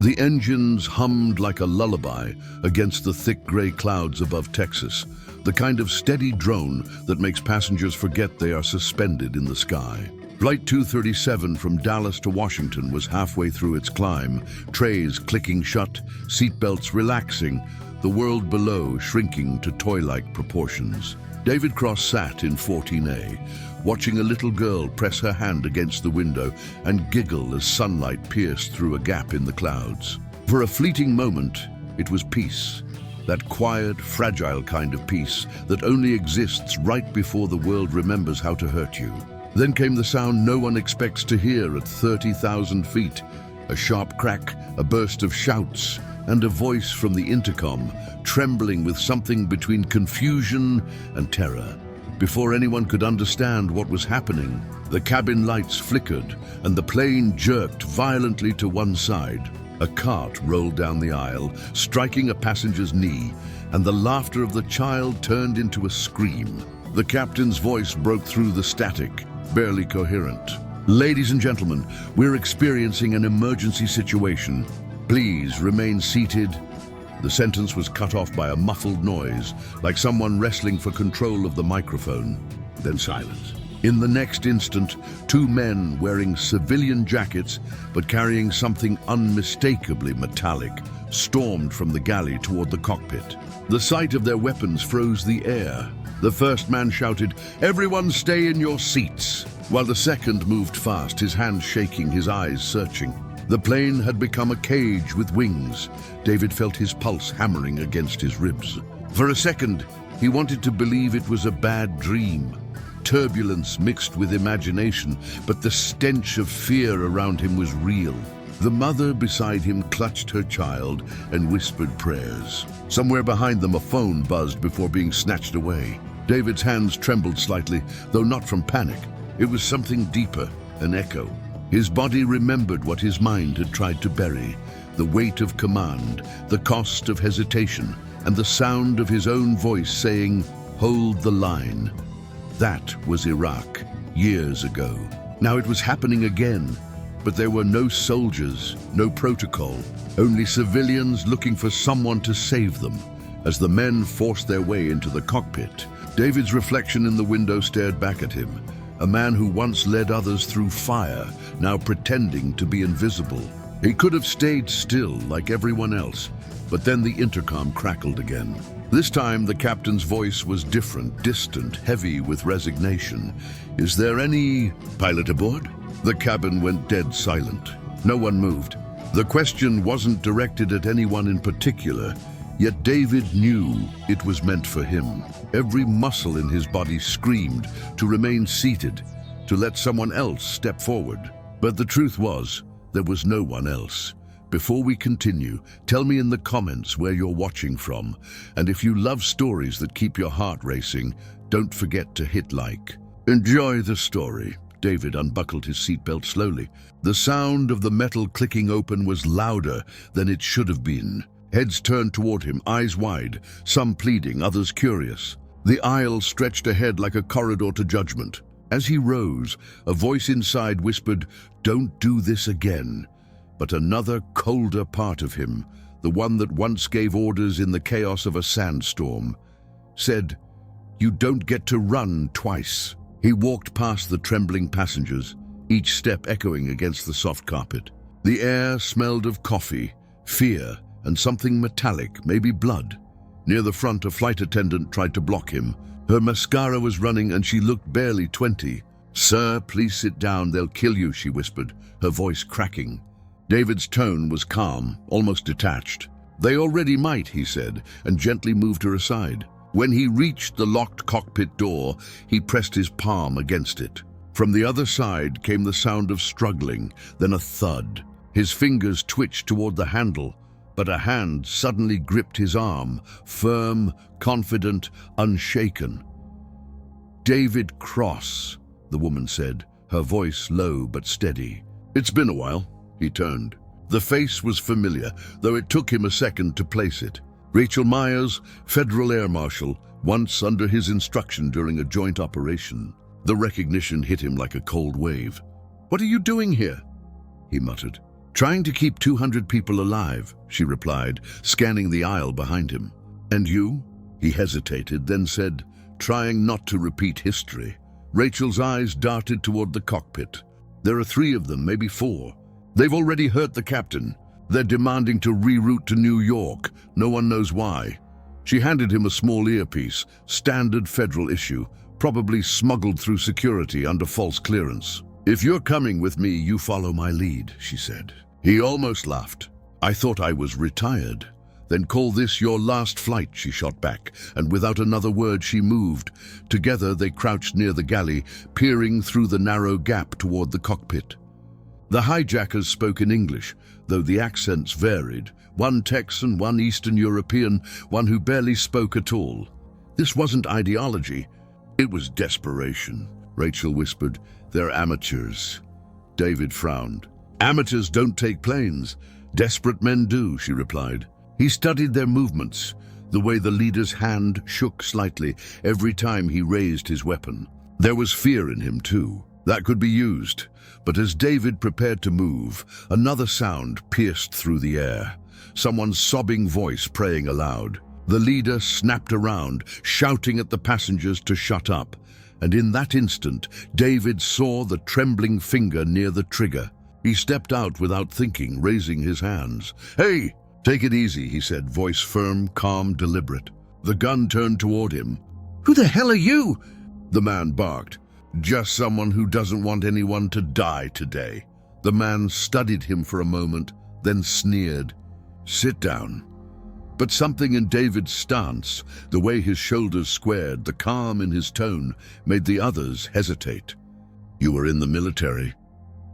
The engines hummed like a lullaby against the thick gray clouds above Texas, the kind of steady drone that makes passengers forget they are suspended in the sky. Flight 237 from Dallas to Washington was halfway through its climb, trays clicking shut, seatbelts relaxing, the world below shrinking to toy-like proportions. David Cross sat in 14A, watching a little girl press her hand against the window and giggle as sunlight pierced through a gap in the clouds. For a fleeting moment, it was peace. That quiet, fragile kind of peace that only exists right before the world remembers how to hurt you. Then came the sound no one expects to hear at 30,000 feet. A sharp crack, a burst of shouts, and a voice from the intercom, trembling with something between confusion and terror. Before anyone could understand what was happening, the cabin lights flickered and the plane jerked violently to one side. A cart rolled down the aisle, striking a passenger's knee, and the laughter of the child turned into a scream. The captain's voice broke through the static, barely coherent. "Ladies and gentlemen, we're experiencing an emergency situation. Please remain seated." The sentence was cut off by a muffled noise, like someone wrestling for control of the microphone. Then silence. In the next instant, two men wearing civilian jackets but carrying something unmistakably metallic stormed from the galley toward the cockpit. The sight of their weapons froze the air. The first man shouted, "Everyone stay in your seats," while the second moved fast, his hands shaking, his eyes searching. The plane had become a cage with wings. David felt his pulse hammering against his ribs. For a second, he wanted to believe it was a bad dream. Turbulence mixed with imagination, but the stench of fear around him was real. The mother beside him clutched her child and whispered prayers. Somewhere behind them, a phone buzzed before being snatched away. David's hands trembled slightly, though not from panic. It was something deeper, an echo. His body remembered what his mind had tried to bury: the weight of command, the cost of hesitation, and the sound of his own voice saying, "Hold the line." That was Iraq, years ago. Now it was happening again, but there were no soldiers, no protocol, only civilians looking for someone to save them. As the men forced their way into the cockpit, David's reflection in the window stared back at him. A man who once led others through fire, now pretending to be invisible. He could have stayed still like everyone else, but then the intercom crackled again. This time the captain's voice was different, distant, heavy with resignation. "Is there any pilot aboard?" The cabin went dead silent. No one moved. The question wasn't directed at anyone in particular, yet David knew it was meant for him. Every muscle in his body screamed to remain seated, to let someone else step forward. But the truth was, there was no one else. Before we continue, tell me in the comments where you're watching from, and if you love stories that keep your heart racing, don't forget to hit like. Enjoy the story. David unbuckled his seatbelt slowly. The sound of the metal clicking open was louder than it should have been. Heads turned toward him, eyes wide, some pleading, others curious. The aisle stretched ahead like a corridor to judgment. As he rose, a voice inside whispered, "Don't do this again." But another, colder part of him, the one that once gave orders in the chaos of a sandstorm, said, "You don't get to run twice." He walked past the trembling passengers, each step echoing against the soft carpet. The air smelled of coffee, fear, and something metallic, maybe blood. Near the front, a flight attendant tried to block him. Her mascara was running and she looked barely 20. "Sir, please sit down, they'll kill you," she whispered, her voice cracking. David's tone was calm, almost detached. "They already might," he said, and gently moved her aside. When he reached the locked cockpit door, he pressed his palm against it. From the other side came the sound of struggling, then a thud. His fingers twitched toward the handle, but a hand suddenly gripped his arm, firm, confident, unshaken. "David Cross," the woman said, her voice low but steady. "It's been a while." He turned. The face was familiar, though it took him a second to place it. Rachel Myers, Federal Air Marshal, once under his instruction during a joint operation. The recognition hit him like a cold wave. "What are you doing here?" he muttered. Trying to keep 200 people alive, she replied, scanning the aisle behind him. And you? He hesitated, then said, trying not to repeat history. Rachel's eyes darted toward the cockpit. There are 3 of them, maybe 4. They've already hurt the captain. They're demanding to reroute to New York. No one knows why. She handed him a small earpiece, standard federal issue, probably smuggled through security under false clearance. If you're coming with me, you follow my lead, she said. He almost laughed. I thought I was retired. Then call this your last flight, she shot back, and without another word she moved. Together they crouched near the galley, peering through the narrow gap toward the cockpit. The hijackers spoke in English, though the accents varied. One Texan, one Eastern European, one who barely spoke at all. This wasn't ideology. It was desperation, Rachel whispered. They're amateurs. David frowned. Amateurs don't take planes. Desperate men do, she replied. He studied their movements, the way the leader's hand shook slightly every time he raised his weapon. There was fear in him, too. That could be used. But as David prepared to move, another sound pierced through the air. Someone's sobbing voice praying aloud. The leader snapped around, shouting at the passengers to shut up. And in that instant, David saw the trembling finger near the trigger. He stepped out without thinking, raising his hands. Hey! Take it easy, he said, voice firm, calm, deliberate. The gun turned toward him. Who the hell are you? The man barked. Just someone who doesn't want anyone to die today. The man studied him for a moment, then sneered. Sit down. But something in David's stance, the way his shoulders squared, the calm in his tone, made the others hesitate. You were in the military?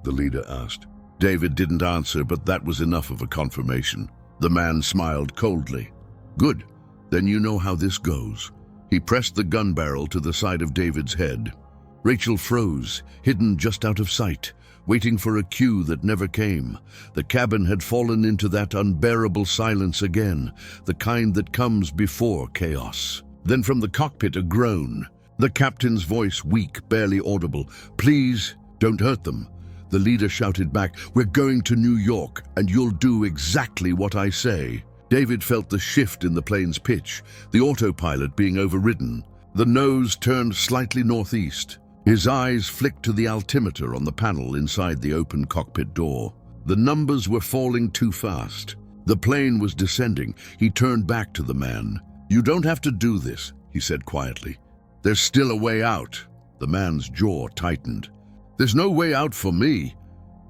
The leader asked. David didn't answer, but that was enough of a confirmation. The man smiled coldly. Good, then you know how this goes. He pressed the gun barrel to the side of David's head. Rachel froze, hidden just out of sight, waiting for a cue that never came. The cabin had fallen into that unbearable silence again, the kind that comes before chaos. Then from the cockpit a groan. The captain's voice weak, barely audible. Please, don't hurt them. The leader shouted back, We're going to New York, and you'll do exactly what I say. David felt the shift in the plane's pitch, the autopilot being overridden. The nose turned slightly northeast. His eyes flicked to the altimeter on the panel inside the open cockpit door. The numbers were falling too fast. The plane was descending. He turned back to the man. You don't have to do this, he said quietly. There's still a way out. The man's jaw tightened. There's no way out for me.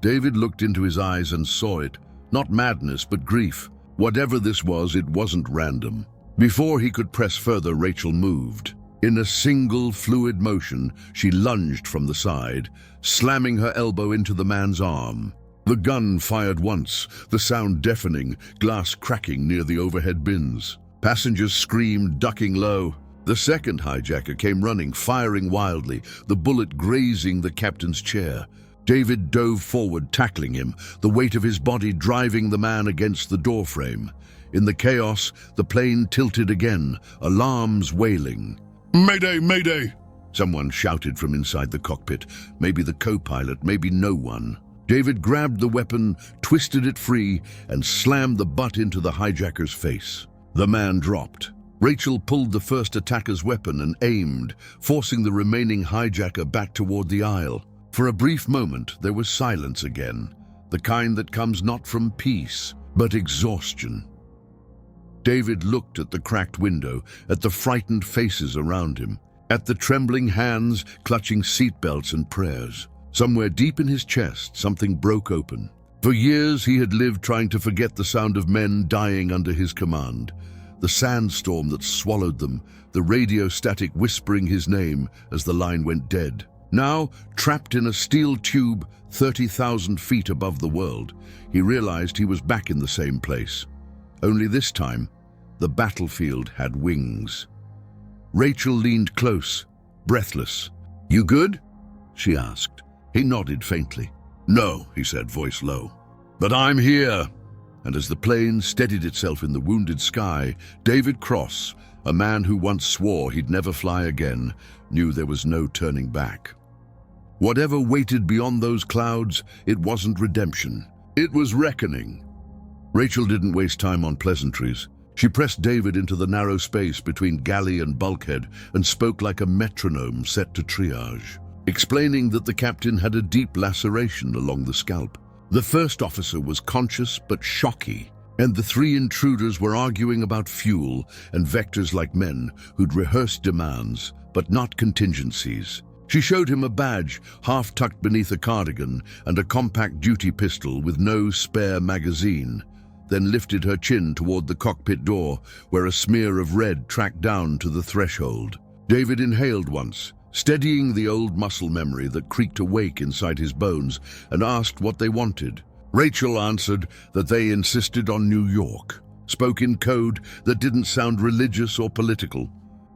David looked into his eyes and saw it. Not madness, but grief. Whatever this was, it wasn't random. Before he could press further, Rachel moved. In a single fluid motion, she lunged from the side, slamming her elbow into the man's arm. The gun fired once, the sound deafening, glass cracking near the overhead bins. Passengers screamed, ducking low. The second hijacker came running, firing wildly, the bullet grazing the captain's chair. David dove forward, tackling him, the weight of his body driving the man against the doorframe. In the chaos, the plane tilted again, alarms wailing. Mayday, mayday! Someone shouted from inside the cockpit, maybe the co-pilot, maybe no one. David grabbed the weapon, twisted it free, and slammed the butt into the hijacker's face. The man dropped. Rachel pulled the first attacker's weapon and aimed, forcing the remaining hijacker back toward the aisle. For a brief moment, there was silence again, the kind that comes not from peace, but exhaustion. David looked at the cracked window, at the frightened faces around him, at the trembling hands clutching seatbelts and prayers. Somewhere deep in his chest, something broke open. For years, he had lived trying to forget the sound of men dying under his command. The sandstorm that swallowed them, the radio static whispering his name as the line went dead. Now, trapped in a steel tube 30,000 feet above the world, he realized he was back in the same place. Only this time, the battlefield had wings. Rachel leaned close, breathless. You good? She asked. He nodded faintly. No, he said, voice low. But I'm here. And as the plane steadied itself in the wounded sky, David Cross, a man who once swore he'd never fly again, knew there was no turning back. Whatever waited beyond those clouds, it wasn't redemption. It was reckoning. Rachel didn't waste time on pleasantries. She pressed David into the narrow space between galley and bulkhead and spoke like a metronome set to triage, explaining that the captain had a deep laceration along the scalp. The first officer was conscious but shocky, and the three intruders were arguing about fuel and vectors like men who'd rehearsed demands, but not contingencies. She showed him a badge half tucked beneath a cardigan and a compact duty pistol with no spare magazine, then lifted her chin toward the cockpit door where a smear of red tracked down to the threshold. David inhaled once, steadying the old muscle memory that creaked awake inside his bones, and asked what they wanted. Rachel answered that they insisted on New York, spoke in code that didn't sound religious or political,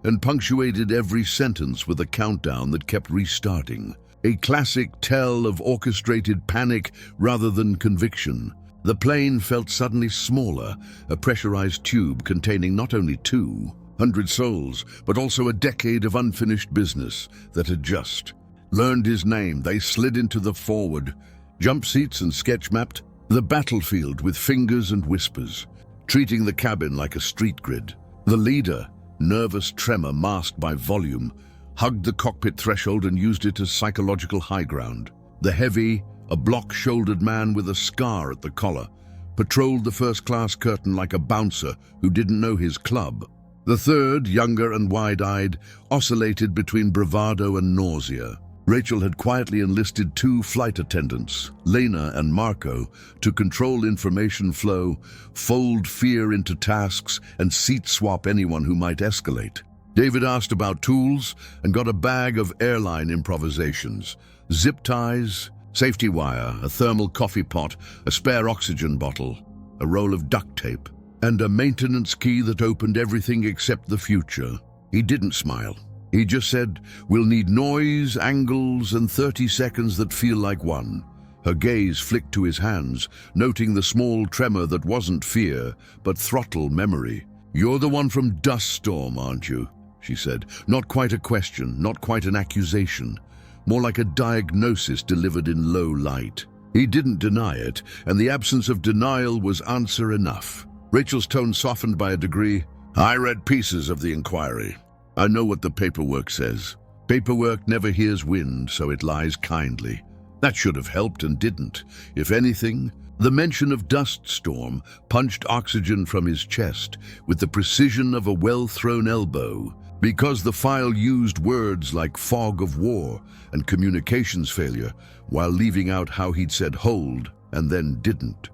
and punctuated every sentence with a countdown that kept restarting. A classic tell of orchestrated panic rather than conviction. The plane felt suddenly smaller, a pressurized tube containing not only 200 souls, but also a decade of unfinished business that had just learned his name. They slid into the forward, jump seats and sketch-mapped the battlefield with fingers and whispers, treating the cabin like a street grid. The leader, nervous tremor masked by volume, hugged the cockpit threshold and used it as psychological high ground. The heavy, a block-shouldered man with a scar at the collar, patrolled the first-class curtain like a bouncer who didn't know his club. The third, younger and wide-eyed, oscillated between bravado and nausea. Rachel had quietly enlisted 2 flight attendants, Lena and Marco, to control information flow, fold fear into tasks, and seat-swap anyone who might escalate. David asked about tools and got a bag of airline improvisations: zip ties, safety wire, a thermal coffee pot, a spare oxygen bottle, a roll of duct tape, and a maintenance key that opened everything except the future. He didn't smile. He just said, "We'll need noise, angles, and 30 seconds that feel like one." Her gaze flicked to his hands, noting the small tremor that wasn't fear, but throttle memory. "You're the one from Dust Storm, aren't you?" she said. Not quite a question, not quite an accusation. More like a diagnosis delivered in low light. He didn't deny it, and the absence of denial was answer enough. Rachel's tone softened by a degree. "I read pieces of the inquiry. I know what the paperwork says. Paperwork never hears wind, so it lies kindly." That should have helped and didn't. If anything, the mention of Dust Storm punched oxygen from his chest with the precision of a well-thrown elbow, because the file used words like fog of war and communications failure, while leaving out how he'd said hold and then didn't.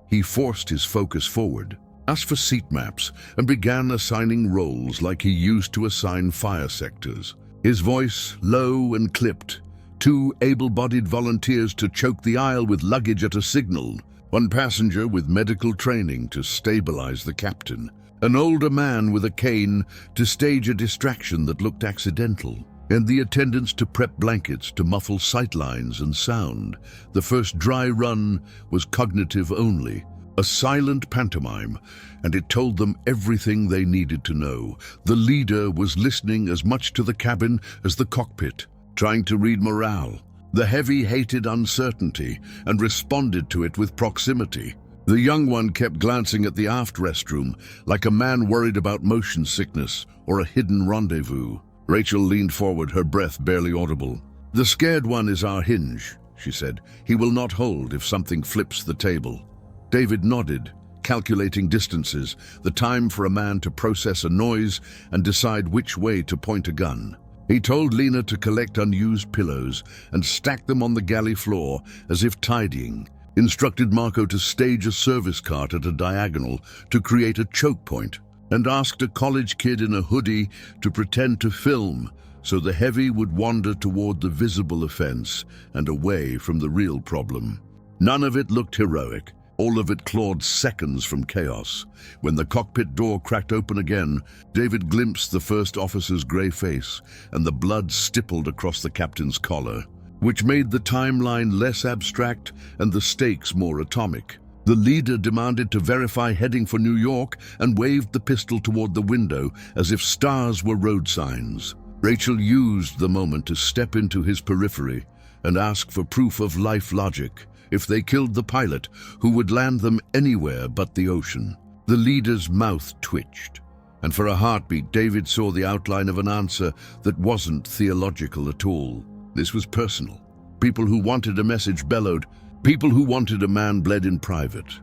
He forced his focus forward, asked for seat maps, and began assigning roles like he used to assign fire sectors. His voice low and clipped. 2 able-bodied volunteers to choke the aisle with luggage at a signal. 1 passenger with medical training to stabilize the captain. An older man with a cane to stage a distraction that looked accidental. And the attendants to prep blankets to muffle sightlines and sound. The first dry run was cognitive only. A silent pantomime, and it told them everything they needed to know. The leader was listening as much to the cabin as the cockpit, trying to read morale. The heavy hated uncertainty and responded to it with proximity. The young one kept glancing at the aft restroom like a man worried about motion sickness or a hidden rendezvous. Rachel leaned forward, her breath barely audible. "The scared one is our hinge," she said. "He will not hold if something flips the table." David nodded, calculating distances, the time for a man to process a noise and decide which way to point a gun. He told Lena to collect unused pillows and stack them on the galley floor as if tidying, instructed Marco to stage a service cart at a diagonal to create a choke point, and asked a college kid in a hoodie to pretend to film so the heavy would wander toward the visible offense and away from the real problem. None of it looked heroic. All of it clawed seconds from chaos. When the cockpit door cracked open again, David glimpsed the first officer's gray face, and the blood stippled across the captain's collar, which made the timeline less abstract and the stakes more atomic. The leader demanded to verify heading for New York and waved the pistol toward the window as if stars were road signs. Rachel used the moment to step into his periphery and ask for proof of life logic, If they killed the pilot, who would land them anywhere but the ocean? The leader's mouth twitched, and for a heartbeat, David saw the outline of an answer that wasn't theological at all. This was personal. People who wanted a message bellowed. People who wanted a man bled in private.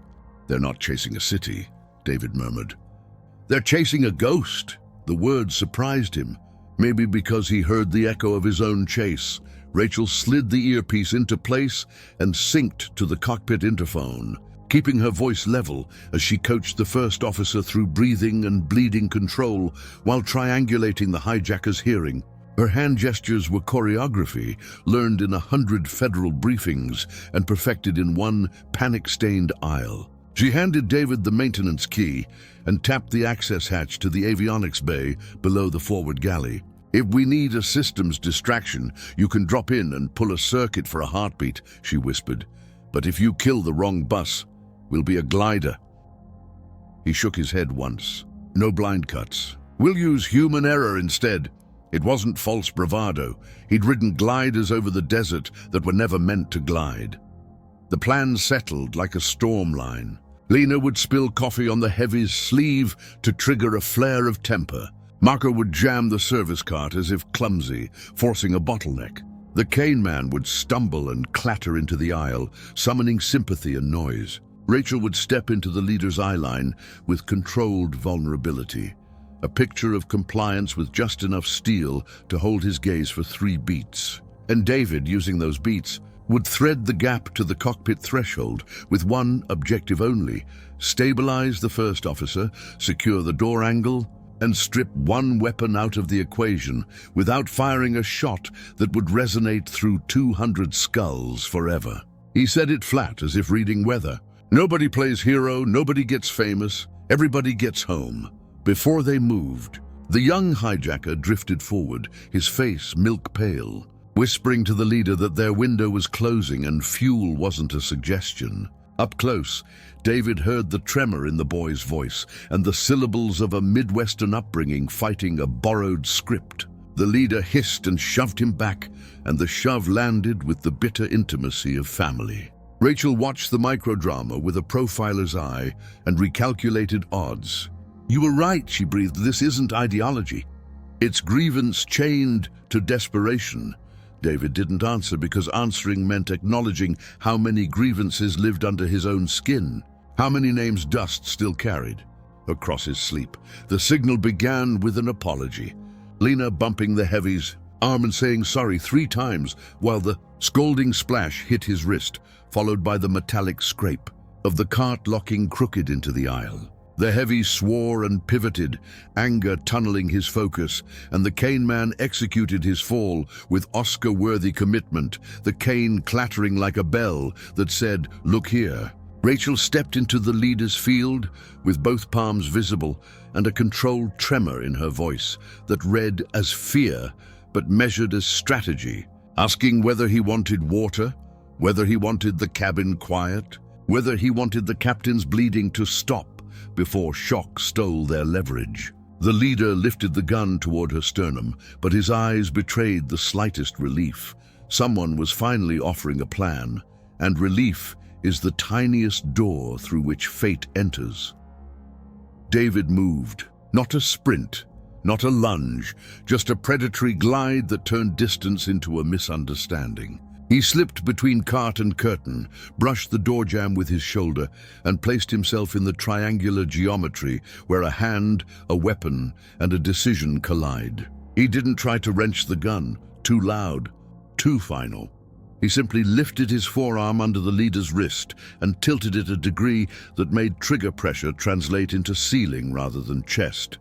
"They're not chasing a city," David murmured. "They're chasing a ghost." The words surprised him, maybe because he heard the echo of his own chase. Rachel slid the earpiece into place and synced to the cockpit interphone, keeping her voice level as she coached the first officer through breathing and bleeding control while triangulating the hijacker's hearing. Her hand gestures were choreography, learned in 100 federal briefings and perfected in one panic-stained aisle. She handed David the maintenance key and tapped the access hatch to the avionics bay below the forward galley. "If we need a systems distraction, you can drop in and pull a circuit for a heartbeat," she whispered. "But if you kill the wrong bus, we'll be a glider." He shook his head once. "No blind cuts. We'll use human error instead." It wasn't false bravado. He'd ridden gliders over the desert that were never meant to glide. The plan settled like a storm line. Lena would spill coffee on the Heavy's sleeve to trigger a flare of temper. Marco would jam the service cart as if clumsy, forcing a bottleneck. The cane man would stumble and clatter into the aisle, summoning sympathy and noise. Rachel would step into the leader's eye line with controlled vulnerability. A picture of compliance with just enough steel to hold his gaze for 3 beats. And David, using those beats, would thread the gap to the cockpit threshold with one objective only: stabilize the first officer, secure the door angle, and strip one weapon out of the equation without firing a shot that would resonate through 200 skulls forever. He said it flat, as if reading weather. "Nobody plays hero, nobody gets famous, everybody gets home." Before they moved, the young hijacker drifted forward, his face milk pale, whispering to the leader that their window was closing and fuel wasn't a suggestion. Up close, David heard the tremor in the boy's voice and the syllables of a Midwestern upbringing fighting a borrowed script. The leader hissed and shoved him back, and the shove landed with the bitter intimacy of family. Rachel watched the microdrama with a profiler's eye and recalculated odds. "You were right," she breathed. "This isn't ideology. It's grievance chained to desperation." David didn't answer because answering meant acknowledging how many grievances lived under his own skin, how many names dust still carried. Across his sleep, the signal began with an apology. Lena bumping the Heavy's arm and saying sorry 3 times while the scalding splash hit his wrist, followed by the metallic scrape of the cart locking crooked into the aisle. The Heavy swore and pivoted, anger tunneling his focus, and the cane man executed his fall with Oscar-worthy commitment, the cane clattering like a bell that said, "Look here." Rachel stepped into the leader's field with both palms visible and a controlled tremor in her voice that read as fear but measured as strategy, asking whether he wanted water, whether he wanted the cabin quiet, whether he wanted the captain's bleeding to stop before shock stole their leverage. The leader lifted the gun toward her sternum, but his eyes betrayed the slightest relief. Someone was finally offering a plan, and relief is the tiniest door through which fate enters. David moved, not a sprint, not a lunge, just a predatory glide that turned distance into a misunderstanding. He slipped between cart and curtain, brushed the door jamb with his shoulder, and placed himself in the triangular geometry where a hand, a weapon, and a decision collide. He didn't try to wrench the gun, too loud, too final. He simply lifted his forearm under the leader's wrist and tilted it a degree that made trigger pressure translate into ceiling rather than chest,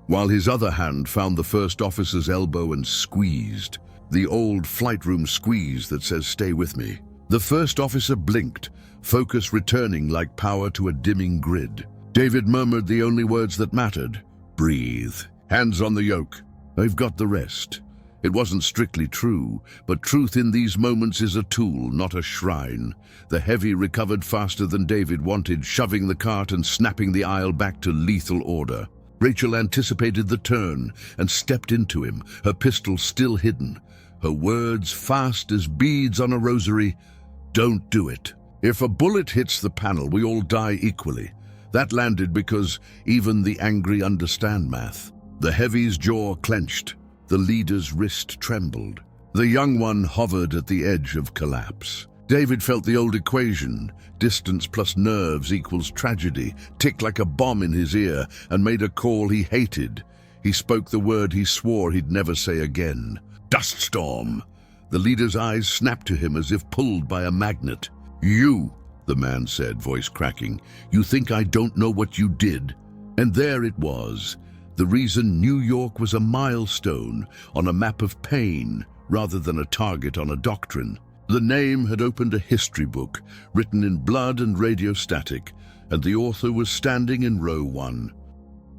while his other hand found the first officer's elbow and squeezed. The old flight room squeeze that says, "Stay with me." The first officer blinked, focus returning like power to a dimming grid. David murmured the only words that mattered. "Breathe. Hands on the yoke. I've got the rest." It wasn't strictly true, but truth in these moments is a tool, not a shrine. The Heavy recovered faster than David wanted, shoving the cart and snapping the aisle back to lethal order. Rachel anticipated the turn and stepped into him, her pistol still hidden. Her words fast as beads on a rosary, "Don't do it." If a bullet hits the panel, we all die equally. That landed because even the angry understand math. The heavy's jaw clenched. The leader's wrist trembled. The young one hovered at the edge of collapse. David felt the old equation, distance plus nerves equals tragedy, tick like a bomb in his ear, and made a call he hated. He spoke the word he swore he'd never say again. Dust storm! The leader's eyes snapped to him as if pulled by a magnet. You, the man said, voice cracking, you think I don't know what you did? And there it was, the reason New York was a milestone on a map of pain rather than a target on a doctrine. The name had opened a history book, written in blood and radiostatic, and the author was standing in row 1.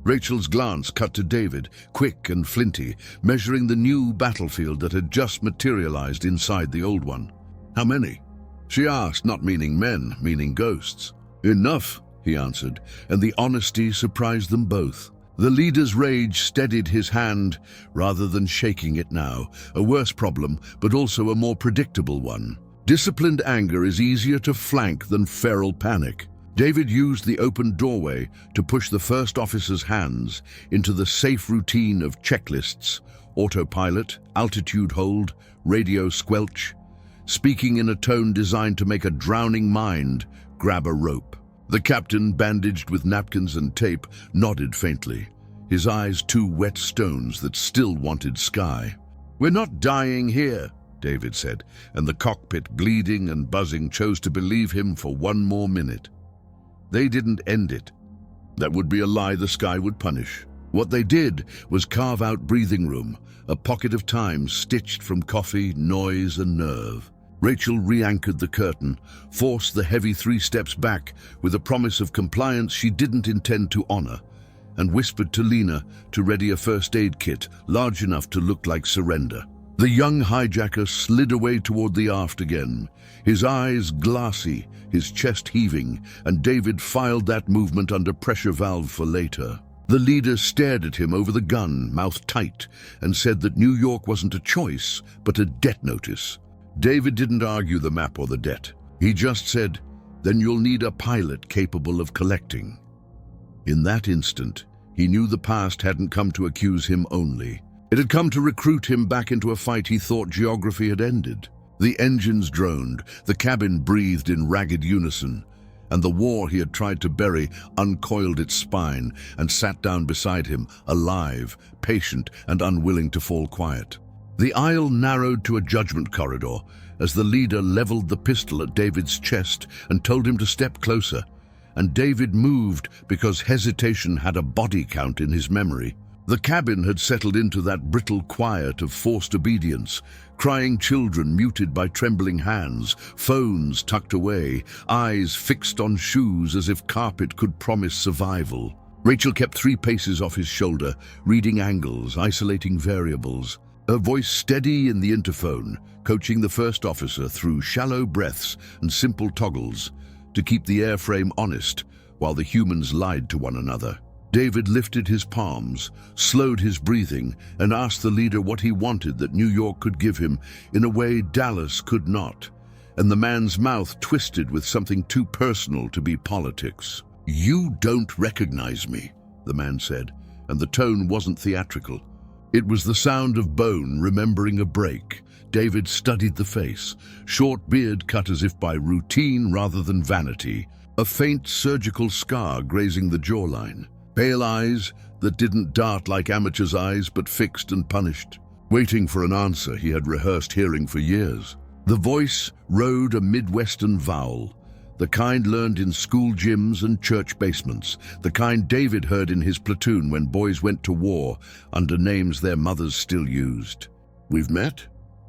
Rachel's glance cut to David, quick and flinty, measuring the new battlefield that had just materialized inside the old one. How many? She asked, not meaning men, meaning ghosts. Enough, he answered, and the honesty surprised them both. The leader's rage steadied his hand rather than shaking it now, a worse problem, but also a more predictable one. Disciplined anger is easier to flank than feral panic. David used the open doorway to push the first officer's hands into the safe routine of checklists, autopilot, altitude hold, radio squelch, speaking in a tone designed to make a drowning mind grab a rope. The captain, bandaged with napkins and tape, nodded faintly, his eyes 2 wet stones that still wanted sky. We're not dying here, David said, and the cockpit, bleeding and buzzing, chose to believe him for 1 more minute. They didn't end it. That would be a lie the sky would punish. What they did was carve out breathing room, a pocket of time stitched from coffee, noise, and nerve. Rachel re-anchored the curtain, forced the heavy 3 steps back with a promise of compliance she didn't intend to honor, and whispered to Lena to ready a first aid kit large enough to look like surrender. The young hijacker slid away toward the aft again, his eyes glassy, his chest heaving, and David filed that movement under pressure valve for later. The leader stared at him over the gun, mouth tight, and said that New York wasn't a choice, but a debt notice. David didn't argue the map or the debt. He just said, then you'll need a pilot capable of collecting. In that instant, he knew the past hadn't come to accuse him only. It had come to recruit him back into a fight he thought geography had ended. The engines droned, the cabin breathed in ragged unison, and the war he had tried to bury uncoiled its spine and sat down beside him, alive, patient, and unwilling to fall quiet. The aisle narrowed to a judgment corridor as the leader leveled the pistol at David's chest and told him to step closer, and David moved because hesitation had a body count in his memory. The cabin had settled into that brittle quiet of forced obedience, crying children muted by trembling hands, phones tucked away, eyes fixed on shoes as if carpet could promise survival. Rachel kept 3 paces off his shoulder, reading angles, isolating variables. Her voice steady in the interphone, coaching the first officer through shallow breaths and simple toggles to keep the airframe honest while the humans lied to one another. David lifted his palms, slowed his breathing, and asked the leader what he wanted that New York could give him in a way Dallas could not, and the man's mouth twisted with something too personal to be politics. You don't recognize me, the man said, and the tone wasn't theatrical. It was the sound of bone remembering a break. David studied the face, short beard cut as if by routine rather than vanity, a faint surgical scar grazing the jawline, pale eyes that didn't dart like amateurs' eyes but fixed and punished, waiting for an answer he had rehearsed hearing for years. The voice rode a Midwestern vowel, the kind learned in school gyms and church basements, the kind David heard in his platoon when boys went to war under names their mothers still used. We've met?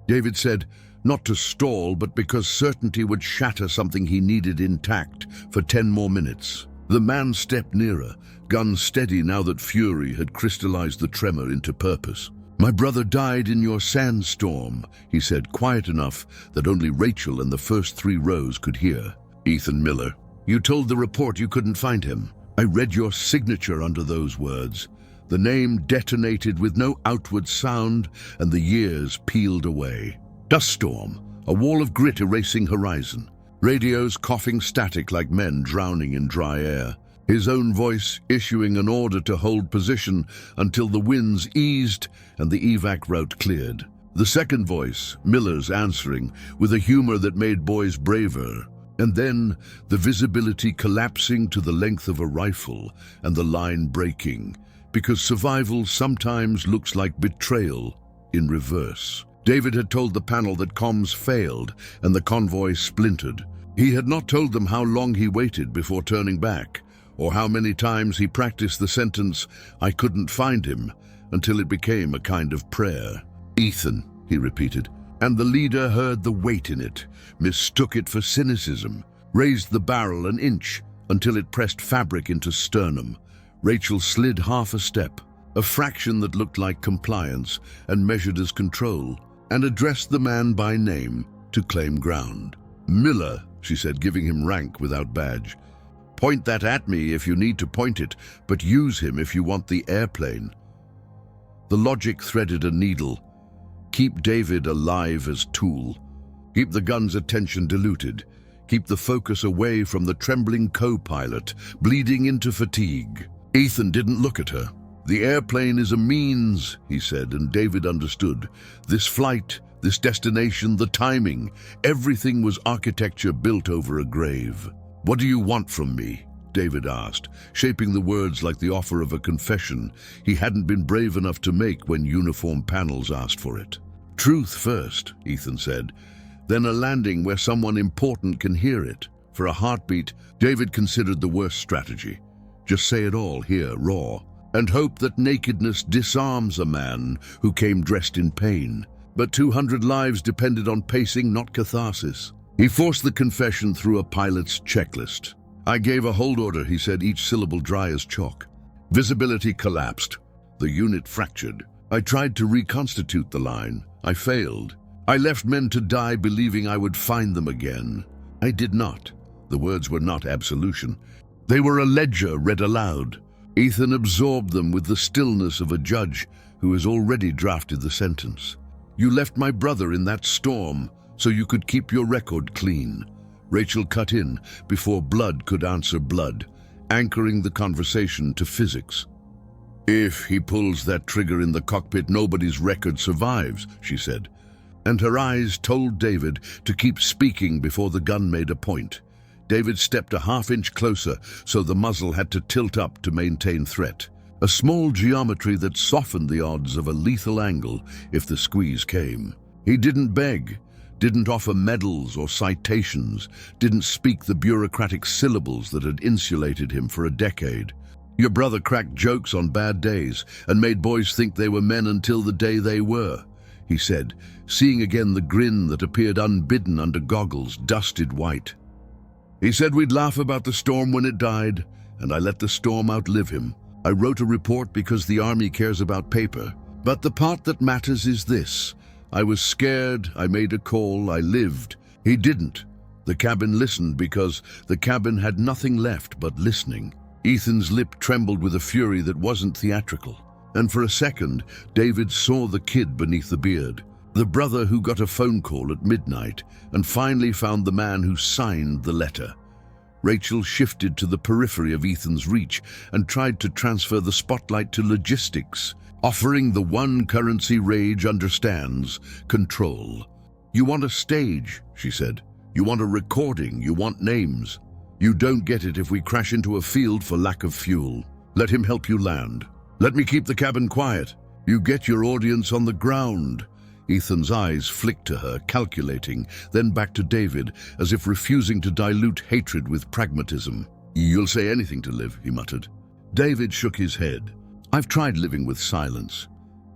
David said, not to stall, but because certainty would shatter something he needed intact for 10 more minutes. The man stepped nearer, gun steady now that fury had crystallized the tremor into purpose. My brother died in your sandstorm, he said, quiet enough that only Rachel and the first 3 rows could hear. Ethan Miller. You told the report you couldn't find him. I read your signature under those words. The name detonated with no outward sound, and the years peeled away. Dust storm, a wall of grit erasing horizon. Radios coughing static like men drowning in dry air. His own voice issuing an order to hold position until the winds eased and the evac route cleared. The second voice, Miller's, answering with a humor that made boys braver. And then the visibility collapsing to the length of a rifle and the line breaking, because survival sometimes looks like betrayal in reverse. David had told the panel that comms failed and the convoy splintered. He had not told them how long he waited before turning back, or how many times he practiced the sentence, "I couldn't find him," until it became a kind of prayer. "Ethan," he repeated, and the leader heard the weight in it, mistook it for cynicism, raised the barrel an inch until it pressed fabric into sternum. Rachel slid half a step, a fraction that looked like compliance and measured as control, and addressed the man by name to claim ground. "Miller," she said, giving him rank without badge. "Point that at me if you need to point it, but use him if you want the airplane." The logic threaded a needle. Keep David alive as tool. Keep the gun's attention diluted. Keep the focus away from the trembling co-pilot, bleeding into fatigue. Ethan didn't look at her. "The airplane is a means," he said, and David understood. This flight, this destination, the timing, everything was architecture built over a grave. "What do you want from me?" David asked, shaping the words like the offer of a confession he hadn't been brave enough to make when uniform panels asked for it. "Truth first," Ethan said, "then a landing where someone important can hear it." For a heartbeat, David considered the worst strategy. Just say it all here, raw, and hope that nakedness disarms a man who came dressed in pain. But 200 lives depended on pacing, not catharsis. He forced the confession through a pilot's checklist. "I gave a hold order," he said, each syllable dry as chalk. Visibility collapsed. The unit fractured. "I tried to reconstitute the line. I failed. I left men to die believing I would find them again. I did not." The words were not absolution. They were a ledger read aloud. Ethan absorbed them with the stillness of a judge who has already drafted the sentence. "You left my brother in that storm so you could keep your record clean." Rachel cut in before blood could answer blood, anchoring the conversation to physics. "If he pulls that trigger in the cockpit, nobody's record survives," she said. And her eyes told David to keep speaking before the gun made a point. David stepped a half-inch closer, so the muzzle had to tilt up to maintain threat. A small geometry that softened the odds of a lethal angle if the squeeze came. He didn't beg, didn't offer medals or citations, didn't speak the bureaucratic syllables that had insulated him for a decade. "Your brother cracked jokes on bad days and made boys think they were men until the day they were," he said, seeing again the grin that appeared unbidden under goggles, dusted white. "He said we'd laugh about the storm when it died, and I let the storm outlive him. I wrote a report because the Army cares about paper. But the part that matters is this. I was scared, I made a call, I lived. He didn't. The cabin listened because the cabin had nothing left but listening." Ethan's lip trembled with a fury that wasn't theatrical. And for a second, David saw the kid beneath the beard. The brother who got a phone call at midnight and finally found the man who signed the letter. Rachel shifted to the periphery of Ethan's reach and tried to transfer the spotlight to logistics, offering the one currency Rage understands: control. "You want a stage," she said. "You want a recording, you want names. You don't get it if we crash into a field for lack of fuel. Let him help you land. Let me keep the cabin quiet. You get your audience on the ground." Ethan's eyes flicked to her, calculating, then back to David, as if refusing to dilute hatred with pragmatism. "You'll say anything to live," he muttered. David shook his head. "I've tried living with silence.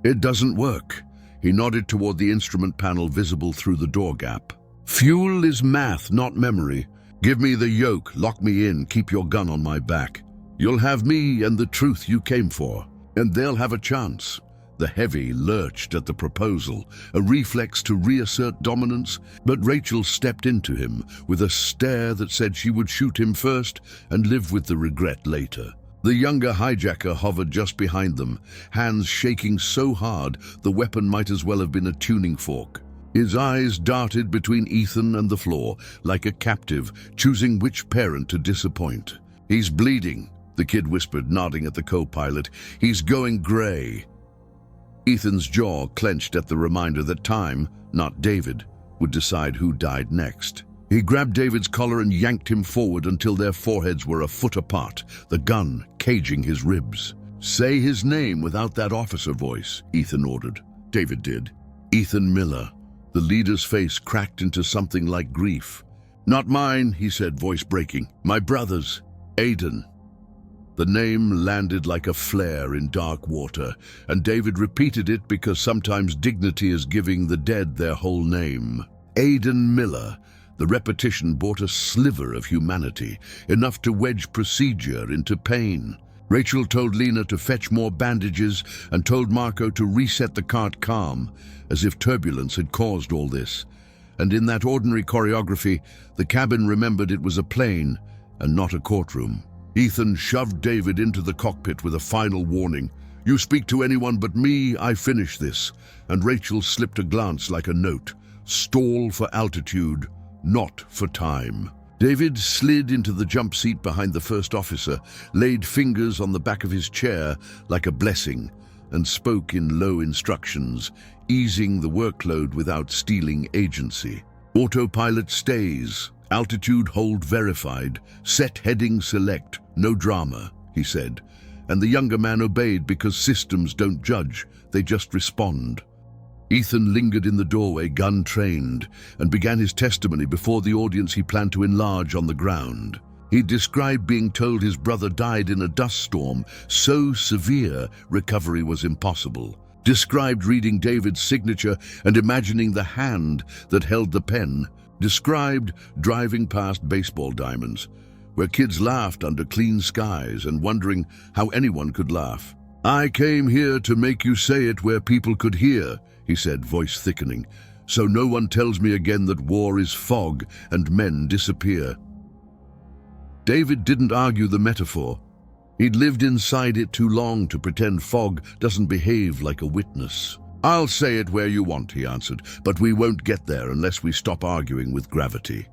It doesn't work." He nodded toward the instrument panel visible through the door gap. "Fuel is math, not memory. Give me the yoke, lock me in, keep your gun on my back. You'll have me and the truth you came for, and they'll have a chance." The heavy lurched at the proposal, a reflex to reassert dominance, but Rachel stepped into him with a stare that said she would shoot him first and live with the regret later. The younger hijacker hovered just behind them, hands shaking so hard the weapon might as well have been a tuning fork. His eyes darted between Ethan and the floor, like a captive, choosing which parent to disappoint. "He's bleeding," the kid whispered, nodding at the co-pilot. "He's going gray." Ethan's jaw clenched at the reminder that time, not David, would decide who died next. He grabbed David's collar and yanked him forward until their foreheads were a foot apart, the gun caging his ribs. "Say his name without that officer voice," Ethan ordered. David did. "Ethan Miller." The leader's face cracked into something like grief. "Not mine," he said, voice breaking. "My brother's. Aiden." The name landed like a flare in dark water, and David repeated it because sometimes dignity is giving the dead their whole name. Aiden Miller. The repetition brought a sliver of humanity, enough to wedge procedure into pain. Rachel told Lena to fetch more bandages and told Marco to reset the cart calm, as if turbulence had caused all this. And in that ordinary choreography, the cabin remembered it was a plane and not a courtroom. Ethan shoved David into the cockpit with a final warning. "You speak to anyone but me, I finish this." And Rachel slipped a glance like a note. "Stall for altitude, not for time." David slid into the jump seat behind the first officer, laid fingers on the back of his chair like a blessing, and spoke in low instructions, easing the workload without stealing agency. "Autopilot stays. Altitude hold verified. Set heading select. No drama," he said. And the younger man obeyed because systems don't judge, they just respond. Ethan lingered in the doorway, gun trained, and began his testimony before the audience he planned to enlarge on the ground. He described being told his brother died in a dust storm so severe recovery was impossible. Described reading David's signature and imagining the hand that held the pen. Described driving past baseball diamonds, where kids laughed under clean skies and wondering how anyone could laugh. "I came here to make you say it where people could hear," he said, voice thickening, "so no one tells me again that war is fog and men disappear." David didn't argue the metaphor. He'd lived inside it too long to pretend fog doesn't behave like a witness. "I'll say it where you want," he answered, "but we won't get there unless we stop arguing with gravity."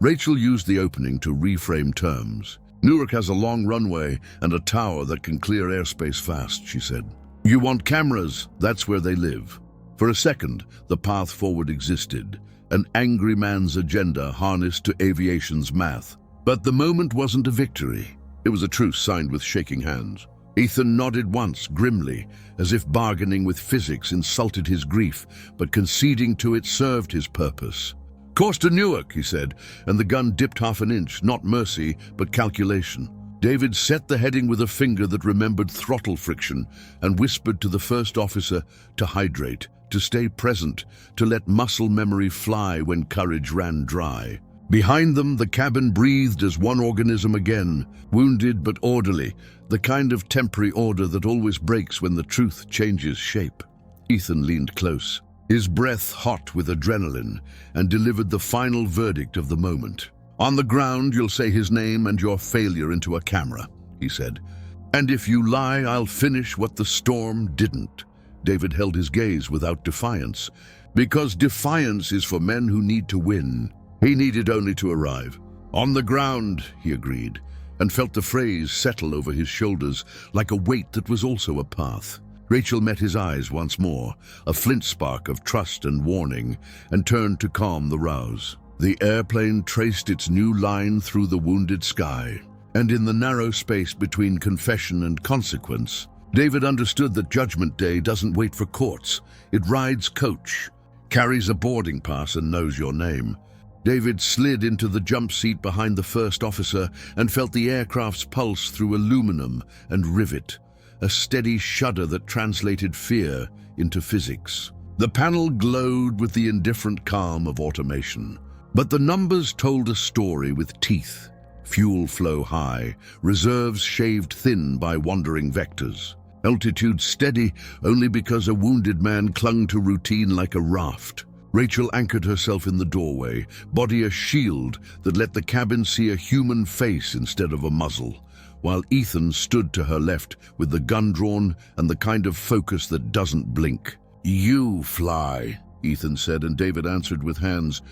Rachel used the opening to reframe terms. "Newark has a long runway and a tower that can clear airspace fast," she said. "You want cameras? That's where they live." For a second, the path forward existed, an angry man's agenda harnessed to aviation's math. But the moment wasn't a victory. It was a truce signed with shaking hands. Ethan nodded once, grimly, as if bargaining with physics insulted his grief, but conceding to it served his purpose. "Course to Newark," he said, and the gun dipped half an inch, not mercy, but calculation. David set the heading with a finger that remembered throttle friction and whispered to the first officer to hydrate, to stay present, to let muscle memory fly when courage ran dry. Behind them, the cabin breathed as one organism again, wounded but orderly, the kind of temporary order that always breaks when the truth changes shape. Ethan leaned close, his breath hot with adrenaline, and delivered the final verdict of the moment. "On the ground, you'll say his name and your failure into a camera," he said. "And if you lie, I'll finish what the storm didn't." David held his gaze without defiance, because defiance is for men who need to win. He needed only to arrive. "On the ground," he agreed, and felt the phrase settle over his shoulders like a weight that was also a path. Rachel met his eyes once more, a flint spark of trust and warning, and turned to calm the rouse. The airplane traced its new line through the wounded sky, and in the narrow space between confession and consequence, David understood that Judgment Day doesn't wait for courts. It rides coach, carries a boarding pass, and knows your name. David slid into the jump seat behind the first officer and felt the aircraft's pulse through aluminum and rivet, a steady shudder that translated fear into physics. The panel glowed with the indifferent calm of automation. But the numbers told a story with teeth. Fuel flow high, reserves shaved thin by wandering vectors. Altitude steady only because a wounded man clung to routine like a raft. Rachel anchored herself in the doorway, body a shield that let the cabin see a human face instead of a muzzle, while Ethan stood to her left with the gun drawn and the kind of focus that doesn't blink. "You fly," Ethan said, and David answered with hands.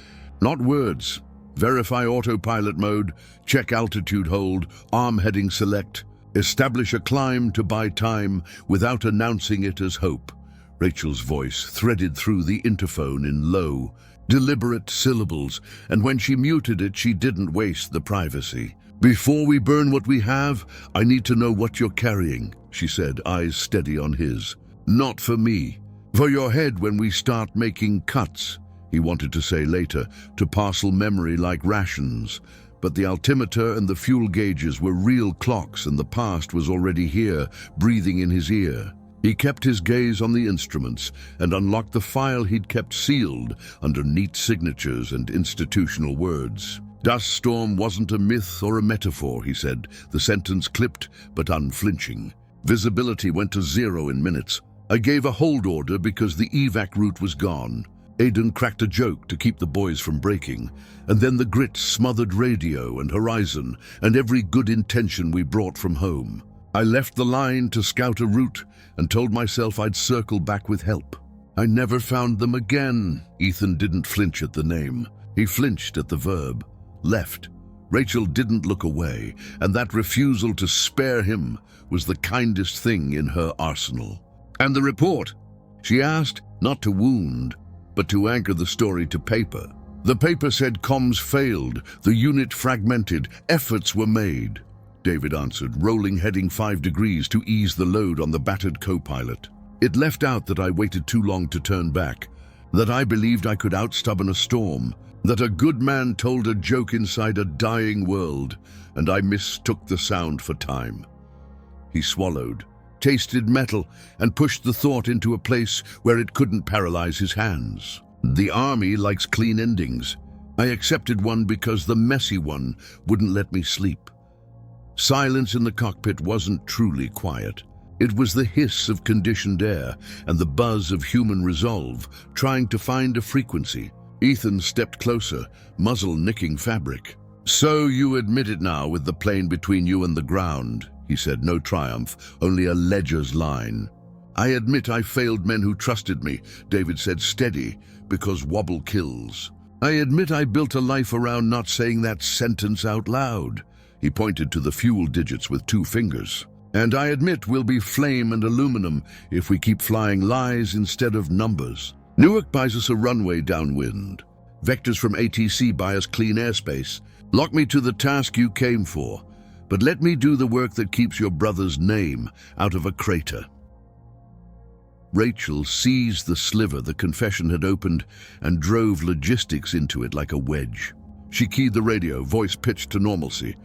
Not words. Verify autopilot mode, check altitude hold, arm heading select. Establish a climb to buy time without announcing it as hope. Rachel's voice threaded through the interphone in low, deliberate syllables, and when she muted it, she didn't waste the privacy. Before we burn what we have, I need to know what you're carrying, she said, eyes steady on his. Not for me. For your head when we start making cuts, he wanted to say later, to parcel memory like rations. But the altimeter and the fuel gauges were real clocks, and the past was already here, breathing in his ear. He kept his gaze on the instruments and unlocked the file he'd kept sealed under neat signatures and institutional words. Dust storm wasn't a myth or a metaphor, he said, the sentence clipped but unflinching. Visibility went to 0 in minutes. I gave a hold order because the evac route was gone. Aiden cracked a joke to keep the boys from breaking, and then the grit smothered radio and horizon and every good intention we brought from home. I left the line to scout a route and told myself I'd circle back with help. I never found them again. Ethan didn't flinch at the name. He flinched at the verb. Left. Rachel didn't look away, and that refusal to spare him was the kindest thing in her arsenal. And the report? She asked, not to wound, but to anchor the story to paper. The paper said comms failed, the unit fragmented, efforts were made. David answered, rolling heading 5 degrees to ease the load on the battered co-pilot. It left out that I waited too long to turn back, that I believed I could outstubborn a storm, that a good man told a joke inside a dying world, and I mistook the sound for time. He swallowed, tasted metal, and pushed the thought into a place where it couldn't paralyze his hands. The army likes clean endings. I accepted one because the messy one wouldn't let me sleep. Silence in the cockpit wasn't truly quiet. It was the hiss of conditioned air and the buzz of human resolve, trying to find a frequency. Ethan stepped closer, muzzle nicking fabric. So you admit it now with the plane between you and the ground, he said, no triumph, only a ledger's line. I admit I failed men who trusted me, David said, steady, because wobble kills. I admit I built a life around not saying that sentence out loud. He pointed to the fuel digits with 2 fingers. And I admit we'll be flame and aluminum if we keep flying lies instead of numbers. Newark buys us a runway downwind. Vectors from ATC buy us clean airspace. Lock me to the task you came for, but let me do the work that keeps your brother's name out of a crater. Rachel seized the sliver the confession had opened and drove logistics into it like a wedge. She keyed the radio, voice pitched to normalcy,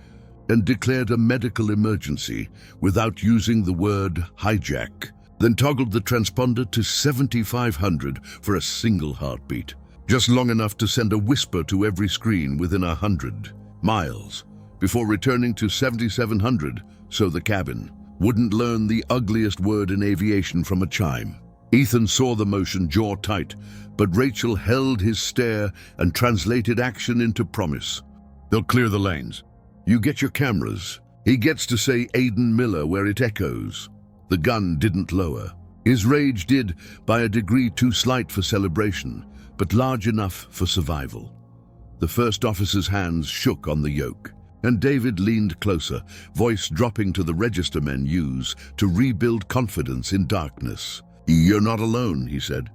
and declared a medical emergency without using the word hijack, then toggled the transponder to 7500 for a single heartbeat, just long enough to send a whisper to every screen within 100 miles, before returning to 7700 so the cabin wouldn't learn the ugliest word in aviation from a chime. Ethan saw the motion, jaw tight, but Rachel held his stare and translated action into promise. They'll clear the lanes. You get your cameras. He gets to say Aiden Miller where it echoes. The gun didn't lower. His rage did, by a degree too slight for celebration, but large enough for survival. The first officer's hands shook on the yoke, and David leaned closer, voice dropping to the register men use to rebuild confidence in darkness. You're not alone, he said.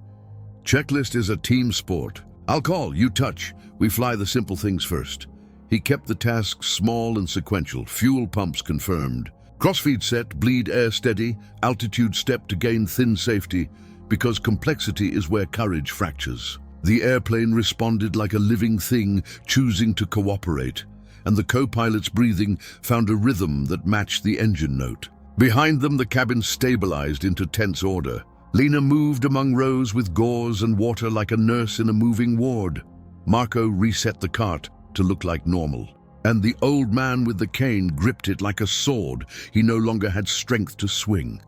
Checklist is a team sport. I'll call, you touch. We fly the simple things first. He kept the tasks small and sequential, fuel pumps confirmed. Crossfeed set, bleed air steady, altitude step to gain thin safety, because complexity is where courage fractures. The airplane responded like a living thing, choosing to cooperate, and the co-pilot's breathing found a rhythm that matched the engine note. Behind them, the cabin stabilized into tense order. Lena moved among rows with gauze and water like a nurse in a moving ward. Marco reset the cart to look like normal, and the old man with the cane gripped it like a sword he no longer had strength to swing.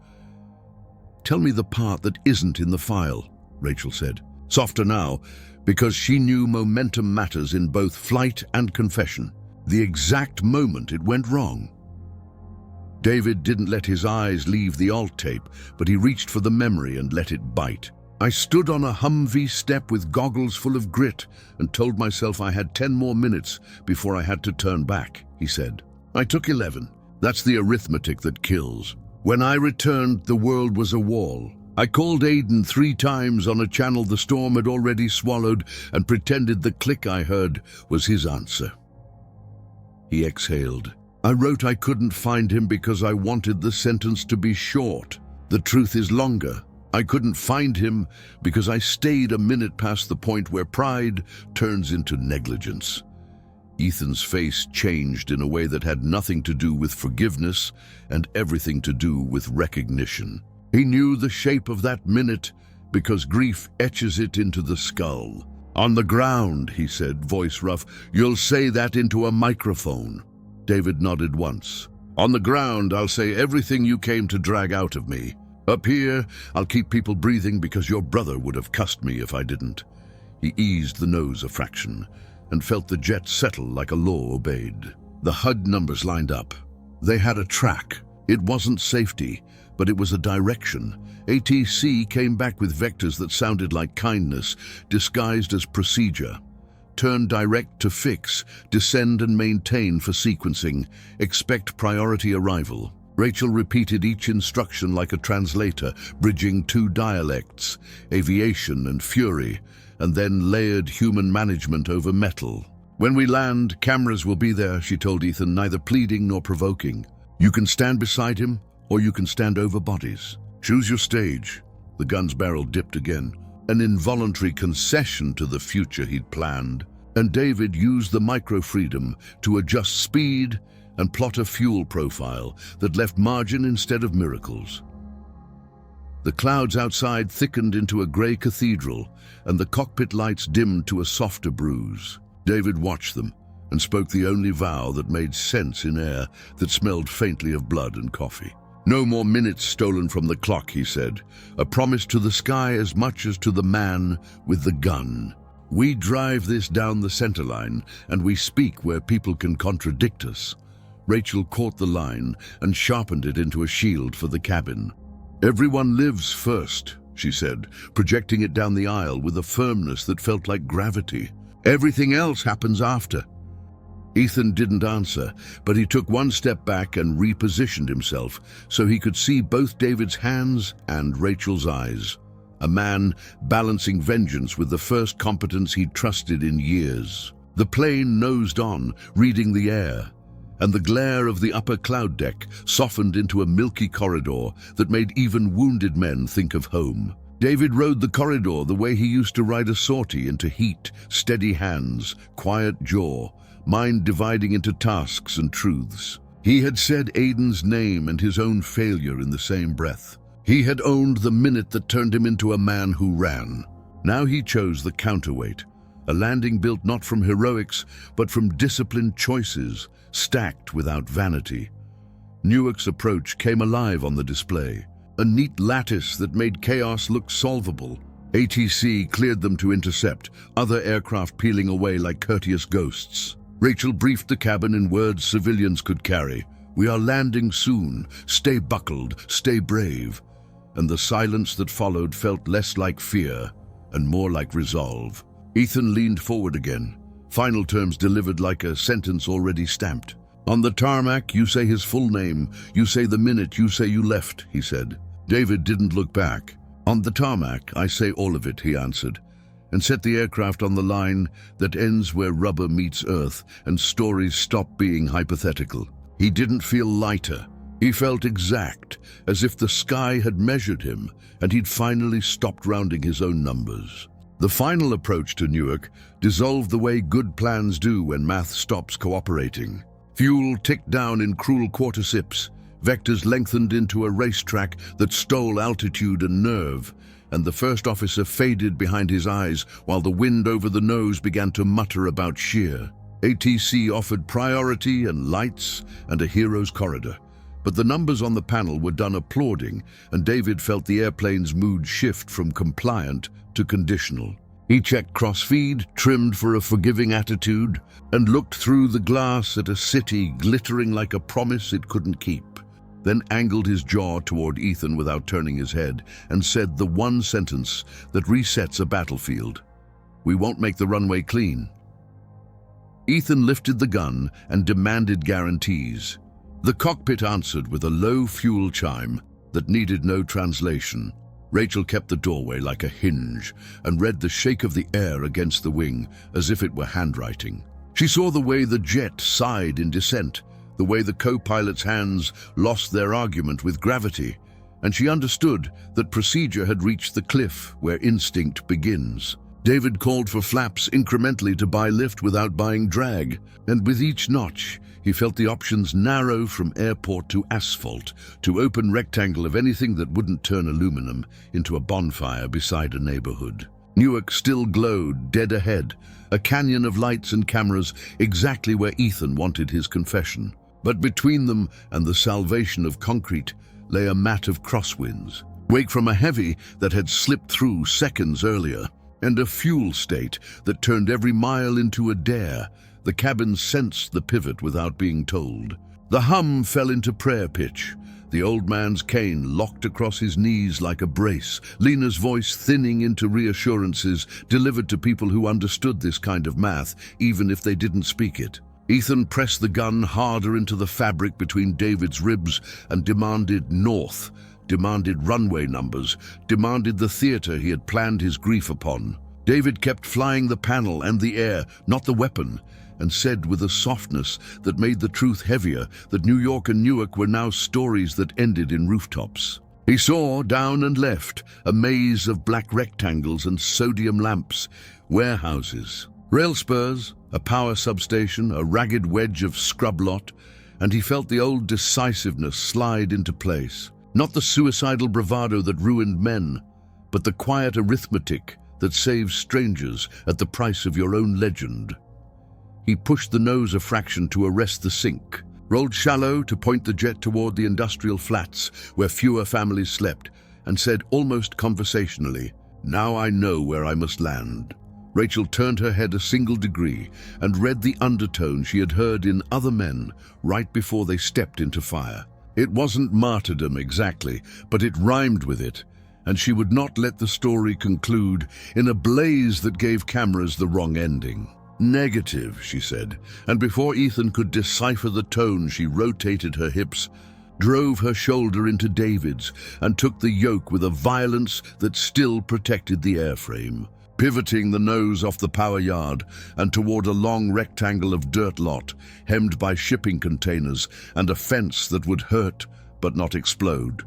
Tell me the part that isn't in the file, Rachel said, softer now, because she knew momentum matters in both flight and confession. The exact moment it went wrong. David didn't let his eyes leave the alt tape, but he reached for the memory and let it bite. I stood on a Humvee step with goggles full of grit and told myself I had 10 more minutes before I had to turn back, he said. I took 11. That's the arithmetic that kills. When I returned, the world was a wall. I called Aiden 3 times on a channel the storm had already swallowed and pretended the click I heard was his answer. He exhaled. I wrote I couldn't find him because I wanted the sentence to be short. The truth is longer. I couldn't find him because I stayed a minute past the point where pride turns into negligence. Ethan's face changed in a way that had nothing to do with forgiveness and everything to do with recognition. He knew the shape of that minute because grief etches it into the skull. On the ground, he said, voice rough, you'll say that into a microphone. David nodded once. On the ground, I'll say everything you came to drag out of me. Up here, I'll keep people breathing because your brother would have cussed me if I didn't. He eased the nose a fraction and felt the jet settle like a law obeyed. The HUD numbers lined up. They had a track. It wasn't safety, but it was a direction. ATC came back with vectors that sounded like kindness, disguised as procedure. Turn direct to fix, descend and maintain for sequencing, expect priority arrival. Rachel repeated each instruction like a translator, bridging 2 dialects, aviation and fury, and then layered human management over metal. When we land, cameras will be there, she told Ethan, neither pleading nor provoking. You can stand beside him, or you can stand over bodies. Choose your stage. The gun's barrel dipped again, an involuntary concession to the future he'd planned. And David used the micro-freedom to adjust speed and plot a fuel profile that left margin instead of miracles. The clouds outside thickened into a grey cathedral, and the cockpit lights dimmed to a softer bruise. David watched them and spoke the only vow that made sense in air that smelled faintly of blood and coffee. No more minutes stolen from the clock, he said, a promise to the sky as much as to the man with the gun. We drive this down the center line, and we speak where people can contradict us. Rachel caught the line and sharpened it into a shield for the cabin. Everyone lives first, she said, projecting it down the aisle with a firmness that felt like gravity. Everything else happens after. Ethan didn't answer, but he took one step back and repositioned himself so he could see both David's hands and Rachel's eyes. A man balancing vengeance with the first competence he'd trusted in years. The plane nosed on, reading the air, and the glare of the upper cloud deck softened into a milky corridor that made even wounded men think of home. David rode the corridor the way he used to ride a sortie, into heat, steady hands, quiet jaw, mind dividing into tasks and truths. He had said Aiden's name and his own failure in the same breath. He had owned the minute that turned him into a man who ran. Now he chose the counterweight, a landing built not from heroics, but from disciplined choices, stacked without vanity. Newark's approach came alive on the display, a neat lattice that made chaos look solvable. ATC cleared them to intercept, other aircraft peeling away like courteous ghosts. Rachel briefed the cabin in words civilians could carry. We are landing soon. Stay buckled, stay brave. And the silence that followed felt less like fear and more like resolve. Ethan leaned forward again, final terms delivered like a sentence already stamped. On the tarmac, you say his full name. You say the minute you say you left, he said. David didn't look back. On the tarmac, I say all of it, he answered, and set the aircraft on the line that ends where rubber meets earth and stories stop being hypothetical. He didn't feel lighter. He felt exact, as if the sky had measured him and he'd finally stopped rounding his own numbers. The final approach to Newark dissolved the way good plans do when math stops cooperating. Fuel ticked down in cruel quarter sips, vectors lengthened into a racetrack that stole altitude and nerve, and the first officer faded behind his eyes while the wind over the nose began to mutter about sheer. ATC offered priority and lights and a hero's corridor, but the numbers on the panel were done applauding, and David felt the airplane's mood shift from compliant to conditional. He checked crossfeed, trimmed for a forgiving attitude, and looked through the glass at a city glittering like a promise it couldn't keep. then angled his jaw toward Ethan without turning his head, and said the one sentence that resets a battlefield. "We won't make the runway clean." Ethan lifted the gun and demanded guarantees. The cockpit answered with a low fuel chime that needed no translation. Rachel kept the doorway like a hinge and read the shake of the air against the wing as if it were handwriting. She saw the way the jet sighed in descent, the way the co-pilot's hands lost their argument with gravity, and she understood that procedure had reached the cliff where instinct begins. David called for flaps incrementally to buy lift without buying drag, and with each notch, he felt the options narrow from airport to asphalt, to open rectangle of anything that wouldn't turn aluminum into a bonfire beside a neighborhood. Newark still glowed, dead ahead, a canyon of lights and cameras exactly where Ethan wanted his confession. But between them and the salvation of concrete lay a mat of crosswinds, wake from a heavy that had slipped through seconds earlier, and a fuel state that turned every mile into a dare. The cabin sensed the pivot without being told. The hum fell into prayer pitch, the old man's cane locked across his knees like a brace, Lena's voice thinning into reassurances delivered to people who understood this kind of math, even if they didn't speak it. Ethan pressed the gun harder into the fabric between David's ribs and demanded north, demanded runway numbers, demanded the theater he had planned his grief upon. David kept flying the panel and the air, not the weapon, and said with a softness that made the truth heavier that New York and Newark were now stories that ended in rooftops. He saw, down and left, a maze of black rectangles and sodium lamps, warehouses, rail spurs, a power substation, a ragged wedge of scrub lot, and he felt the old decisiveness slide into place. Not the suicidal bravado that ruined men, but the quiet arithmetic that saves strangers at the price of your own legend. He pushed the nose a fraction to arrest the sink, rolled shallow to point the jet toward the industrial flats where fewer families slept, and said almost conversationally, "Now I know where I must land." Rachel turned her head a single degree and read the undertone she had heard in other men right before they stepped into fire. It wasn't martyrdom exactly, but it rhymed with it, and she would not let the story conclude in a blaze that gave cameras the wrong ending. "Negative," she said, and before Ethan could decipher the tone, she rotated her hips, drove her shoulder into David's, and took the yoke with a violence that still protected the airframe, pivoting the nose off the power yard and toward a long rectangle of dirt lot, hemmed by shipping containers and a fence that would hurt but not explode.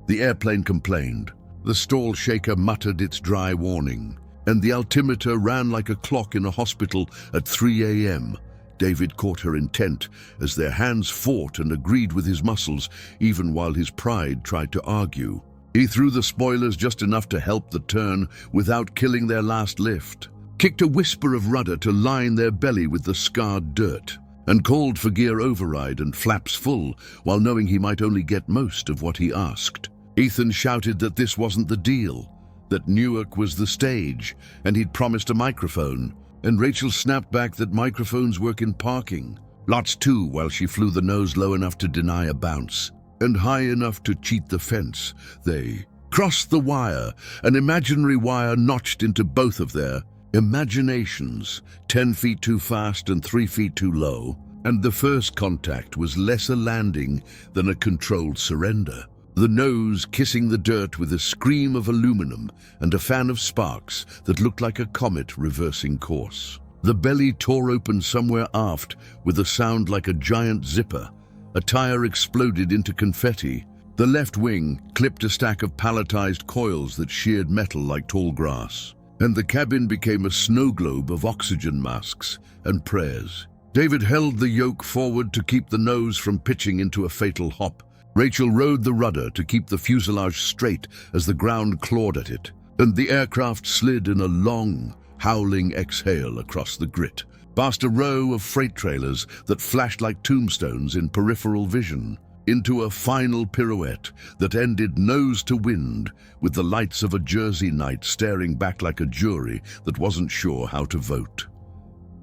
The airplane complained. The stall shaker muttered its dry warning, and the altimeter ran like a clock in a hospital at 3 a.m. David caught her intent as their hands fought and agreed with his muscles, even while his pride tried to argue. He threw the spoilers just enough to help the turn without killing their last lift, kicked a whisper of rudder to line their belly with the scarred dirt, and called for gear override and flaps full while knowing he might only get most of what he asked. Ethan shouted that this wasn't the deal, that Newark was the stage, and he'd promised a microphone, and Rachel snapped back that microphones work in parking. Lots too, while she flew the nose low enough to deny a bounce, and high enough to cheat the fence. They crossed the wire, an imaginary wire notched into both of their imaginations, 10 feet too fast and 3 feet too low, and the first contact was less a landing than a controlled surrender. The nose kissing the dirt with a scream of aluminum and a fan of sparks that looked like a comet reversing course. The belly tore open somewhere aft with a sound like a giant zipper. A tire exploded into confetti. The left wing clipped a stack of palletized coils that sheared metal like tall grass, and the cabin became a snow globe of oxygen masks and prayers. David held the yoke forward to keep the nose from pitching into a fatal hop. Rachel rode the rudder to keep the fuselage straight as the ground clawed at it, and the aircraft slid in a long, howling exhale across the grit, past a row of freight trailers that flashed like tombstones in peripheral vision, into a final pirouette that ended nose to wind with the lights of a Jersey night staring back like a jury that wasn't sure how to vote.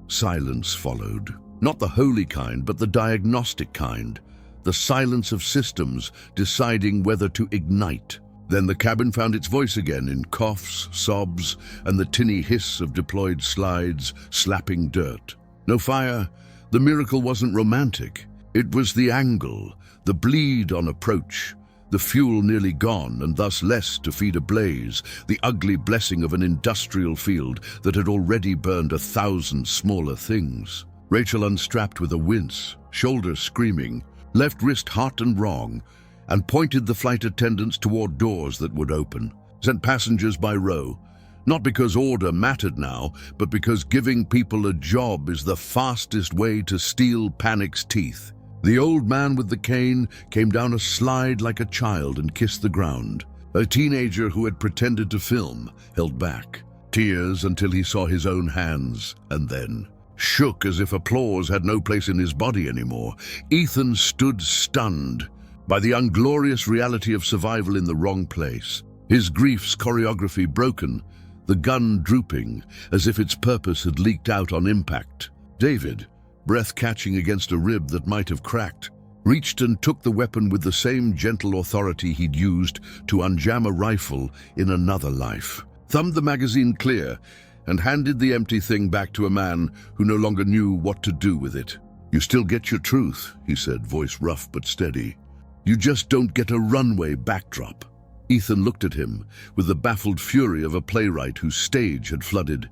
Silence followed, not the holy kind, but the diagnostic kind. the silence of systems deciding whether to ignite. Then the cabin found its voice again in coughs, sobs, and the tinny hiss of deployed slides slapping dirt. No fire. The miracle wasn't romantic. It was the angle, the bleed on approach, the fuel nearly gone and thus less to feed a blaze, the ugly blessing of an industrial field that had already burned 1,000 smaller things. Rachel unstrapped with a wince, shoulders screaming, left wrist hot and wrong, and pointed the flight attendants toward doors that would open, sent passengers by row, not because order mattered now, but because giving people a job is the fastest way to steal panic's teeth. The old man with the cane came down a slide like a child and kissed the ground. A teenager who had pretended to film held back, tears until he saw his own hands, and then shook as if applause had no place in his body anymore. Ethan stood stunned by the unglorious reality of survival in the wrong place. His grief's choreography broken, the gun drooping as if its purpose had leaked out on impact. David, breath catching against a rib that might have cracked, reached and took the weapon with the same gentle authority he'd used to unjam a rifle in another life, thumbed the magazine clear, and handed the empty thing back to a man who no longer knew what to do with it. "You still get your truth," he said, voice rough but steady. "You just don't get a runway backdrop." Ethan looked at him with the baffled fury of a playwright whose stage had flooded,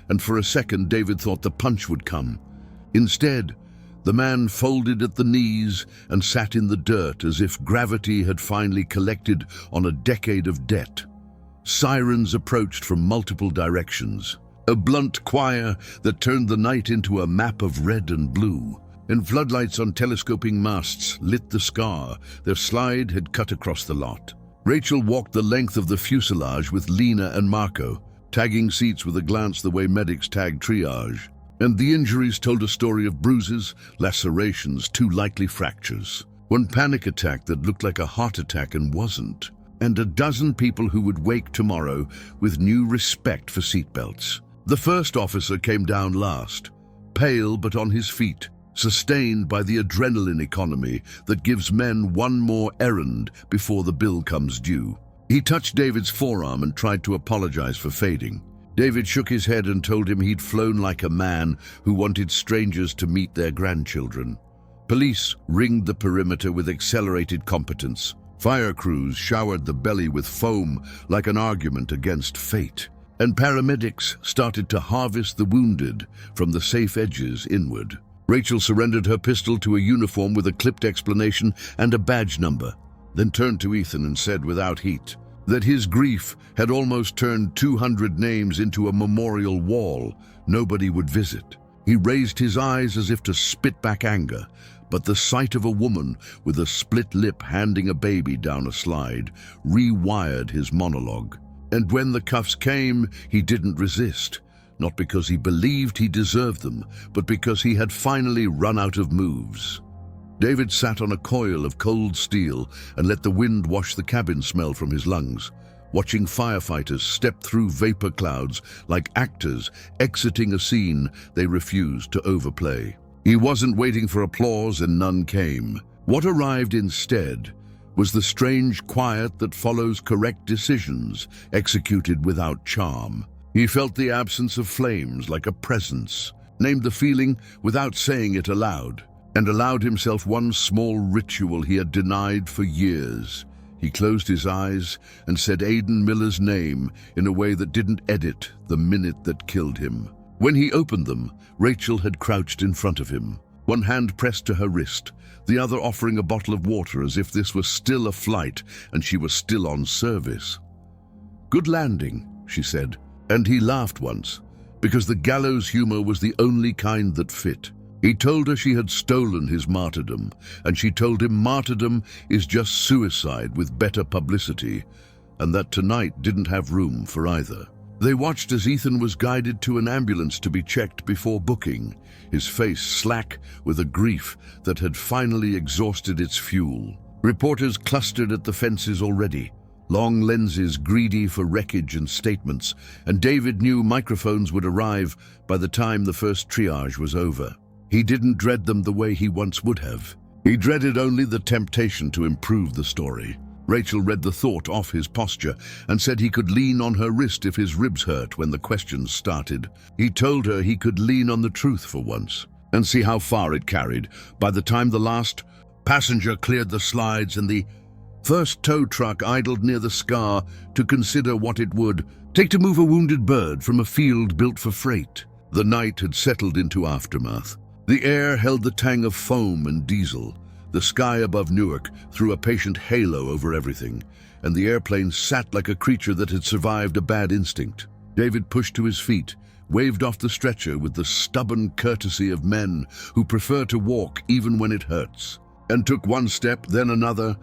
and for a second David thought the punch would come. Instead, the man folded at the knees and sat in the dirt as if gravity had finally collected on a decade of debt. Sirens approached from multiple directions, a blunt choir that turned the night into a map of red and blue, and floodlights on telescoping masts lit the scar their slide had cut across the lot. Rachel walked the length of the fuselage with Lena and Marco, tagging seats with a glance the way medics tag triage. And the injuries told a story of bruises, lacerations, 2 likely fractures. One panic attack that looked like a heart attack and wasn't. And a dozen people who would wake tomorrow with new respect for seatbelts. The first officer came down last, pale but on his feet, sustained by the adrenaline economy that gives men one more errand before the bill comes due. He touched David's forearm and tried to apologize for fading. David shook his head and told him he'd flown like a man who wanted strangers to meet their grandchildren. Police ringed the perimeter with accelerated competence. Fire crews showered the belly with foam like an argument against fate. And paramedics started to harvest the wounded from the safe edges inward. Rachel surrendered her pistol to a uniform with a clipped explanation and a badge number, then turned to Ethan and said without heat that his grief had almost turned 200 names into a memorial wall nobody would visit. He raised his eyes as if to spit back anger, but the sight of a woman with a split lip handing a baby down a slide rewired his monologue. And when the cuffs came, he didn't resist, not because he believed he deserved them, but because he had finally run out of moves. David sat on a coil of cold steel and let the wind wash the cabin smell from his lungs, watching firefighters step through vapor clouds like actors exiting a scene they refused to overplay. He wasn't waiting for applause, and none came. What arrived instead was the strange quiet that follows correct decisions executed without charm. He felt the absence of flames like a presence, named the feeling without saying it aloud, and allowed himself one small ritual he had denied for years. He closed his eyes and said Aidan Miller's name in a way that didn't edit the minute that killed him. When he opened them, Rachel had crouched in front of him, one hand pressed to her wrist, the other offering a bottle of water as if this was still a flight and she was still on service. "Good landing," she said, and he laughed once, because the gallows humor was the only kind that fit. He told her she had stolen his martyrdom, and she told him martyrdom is just suicide with better publicity, and that tonight didn't have room for either. They watched as Ethan was guided to an ambulance to be checked before booking, his face slack with a grief that had finally exhausted its fuel. Reporters clustered at the fences already, long lenses greedy for wreckage and statements, and David knew microphones would arrive by the time the first triage was over. He didn't dread them the way he once would have. He dreaded only the temptation to improve the story. Rachel read the thought off his posture and said he could lean on her wrist if his ribs hurt when the questions started. He told her he could lean on the truth for once and see how far it carried. By the time the last passenger cleared the slides and the first tow truck idled near the scar to consider what it would take to move a wounded bird from a field built for freight, the night had settled into aftermath. The air held the tang of foam and diesel. The sky above Newark threw a patient halo over everything, and the airplane sat like a creature that had survived a bad instinct. David pushed to his feet, waved off the stretcher with the stubborn courtesy of men who prefer to walk even when it hurts, and took one step, then another,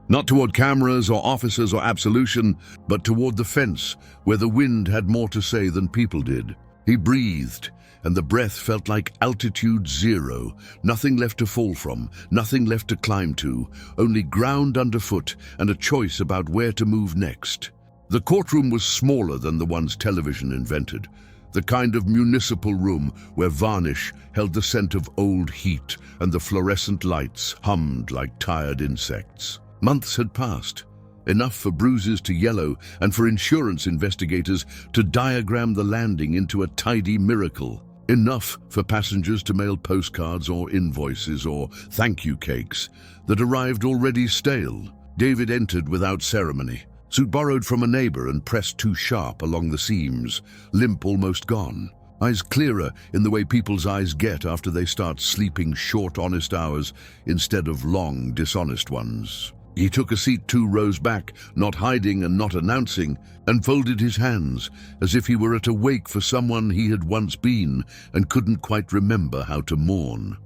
not toward cameras or officers or absolution, but toward the fence, where the wind had more to say than people did. He breathed, and the breath felt like altitude zero, nothing left to fall from, nothing left to climb to, only ground underfoot and a choice about where to move next. The courtroom was smaller than the ones television invented, the kind of municipal room where varnish held the scent of old heat and the fluorescent lights hummed like tired insects. Months had passed, enough for bruises to yellow and for insurance investigators to diagram the landing into a tidy miracle. Enough for passengers to mail postcards or invoices or thank you cakes that arrived already stale. David entered without ceremony, suit borrowed from a neighbor and pressed too sharp along the seams, limp almost gone. Eyes clearer in the way people's eyes get after they start sleeping short, honest hours instead of long, dishonest ones. He took a seat 2 rows back, not hiding and not announcing, and folded his hands as if he were at a wake for someone he had once been and couldn't quite remember how to mourn.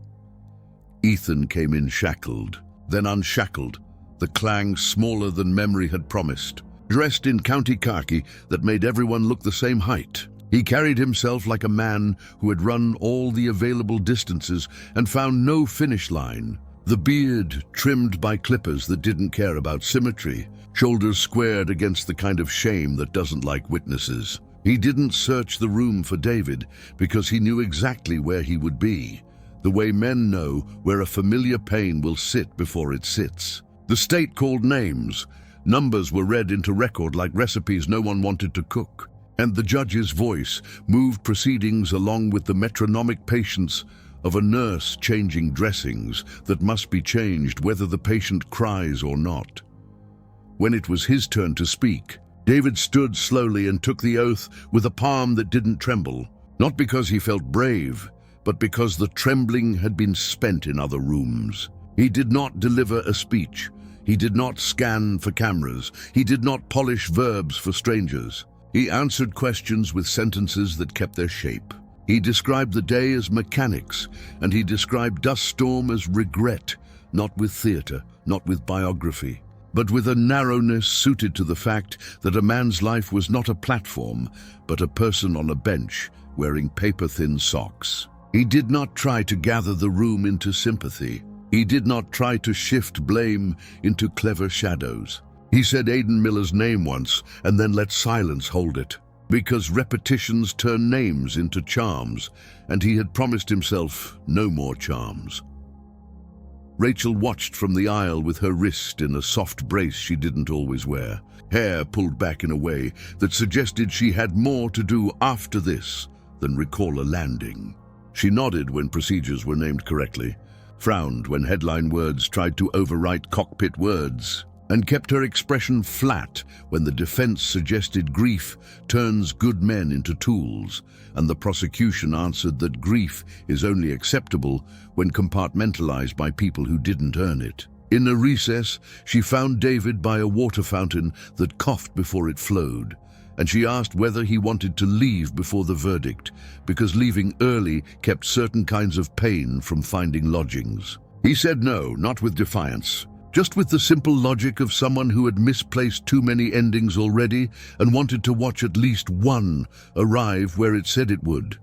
Ethan came in shackled, then unshackled, the clang smaller than memory had promised, dressed in county khaki that made everyone look the same height. He carried himself like a man who had run all the available distances and found no finish line. The beard trimmed by clippers that didn't care about symmetry, shoulders squared against the kind of shame that doesn't like witnesses. He didn't search the room for David because he knew exactly where he would be, the way men know where a familiar pain will sit before it sits. The state called names, numbers were read into record like recipes no one wanted to cook, and the judge's voice moved proceedings along with the metronomic patience of a nurse changing dressings that must be changed whether the patient cries or not. When it was his turn to speak, David stood slowly and took the oath with a palm that didn't tremble, not because he felt brave, but because the trembling had been spent in other rooms. He did not deliver a speech. He did not scan for cameras. He did not polish verbs for strangers. He answered questions with sentences that kept their shape. He described the day as mechanics, and he described Dust Storm as regret, not with theater, not with biography, but with a narrowness suited to the fact that a man's life was not a platform, but a person on a bench wearing paper-thin socks. He did not try to gather the room into sympathy. He did not try to shift blame into clever shadows. He said Aidan Miller's name once and then let silence hold it, because repetitions turn names into charms, and he had promised himself no more charms. Rachel watched from the aisle with her wrist in a soft brace she didn't always wear, hair pulled back in a way that suggested she had more to do after this than recall a landing. She nodded when procedures were named correctly, frowned when headline words tried to overwrite cockpit words, and kept her expression flat when the defense suggested grief turns good men into tools, and the prosecution answered that grief is only acceptable when compartmentalized by people who didn't earn it. In a recess, she found David by a water fountain that coughed before it flowed, and she asked whether he wanted to leave before the verdict, because leaving early kept certain kinds of pain from finding lodgings. He said no, not with defiance, just with the simple logic of someone who had misplaced too many endings already and wanted to watch at least one arrive where it said it would.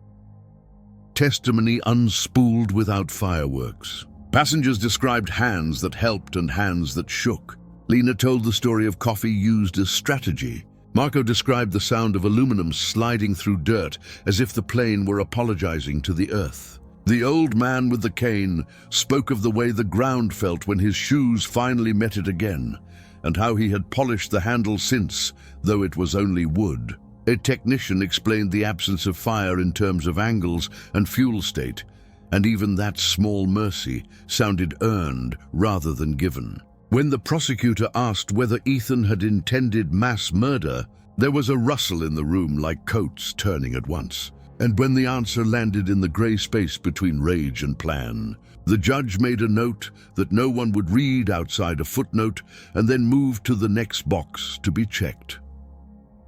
Testimony unspooled without fireworks. Passengers described hands that helped and hands that shook. Lena told the story of coffee used as strategy. Marco described the sound of aluminum sliding through dirt as if the plane were apologizing to the earth. The old man with the cane spoke of the way the ground felt when his shoes finally met it again, and how he had polished the handle since, though it was only wood. A technician explained the absence of fire in terms of angles and fuel state, and even that small mercy sounded earned rather than given. When the prosecutor asked whether Ethan had intended mass murder, there was a rustle in the room like coats turning at once. And when the answer landed in the grey space between rage and plan, the judge made a note that no one would read outside a footnote and then moved to the next box to be checked.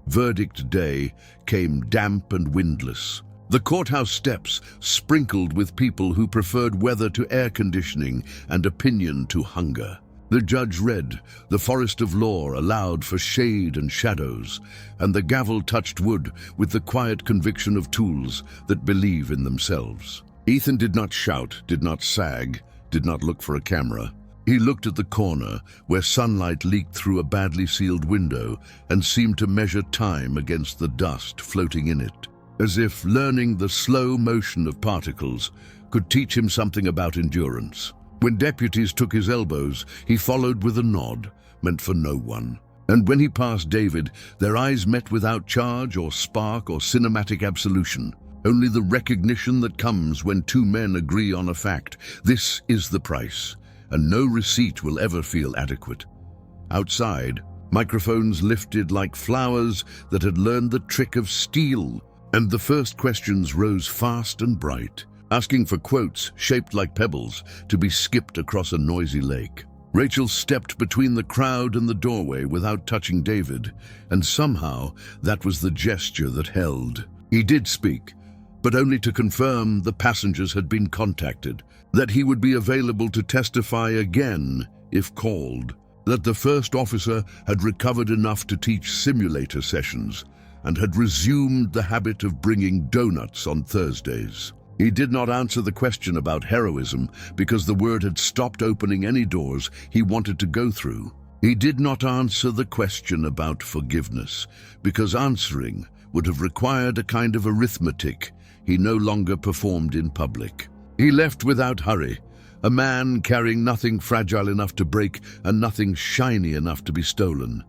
Verdict day came damp and windless. The courthouse steps sprinkled with people who preferred weather to air conditioning and opinion to hunger. The judge read, "The forest of law allowed for shade and shadows," and the gavel touched wood with the quiet conviction of tools that believe in themselves. Ethan did not shout, did not sag, did not look for a camera. He looked at the corner where sunlight leaked through a badly sealed window and seemed to measure time against the dust floating in it, as if learning the slow motion of particles could teach him something about endurance. When deputies took his elbows, he followed with a nod, meant for no one. And when he passed David, their eyes met without charge or spark or cinematic absolution. Only the recognition that comes when two men agree on a fact. This is the price, and no receipt will ever feel adequate. Outside, microphones lifted like flowers that had learned the trick of steel, and the first questions rose fast and bright, asking for quotes shaped like pebbles to be skipped across a noisy lake. Rachel stepped between the crowd and the doorway without touching David, and somehow that was the gesture that held. He did speak, but only to confirm the passengers had been contacted, that he would be available to testify again if called, that the first officer had recovered enough to teach simulator sessions and had resumed the habit of bringing donuts on Thursdays. He did not answer the question about heroism because the word had stopped opening any doors he wanted to go through. He did not answer the question about forgiveness because answering would have required a kind of arithmetic he no longer performed in public. He left without hurry, a man carrying nothing fragile enough to break and nothing shiny enough to be stolen.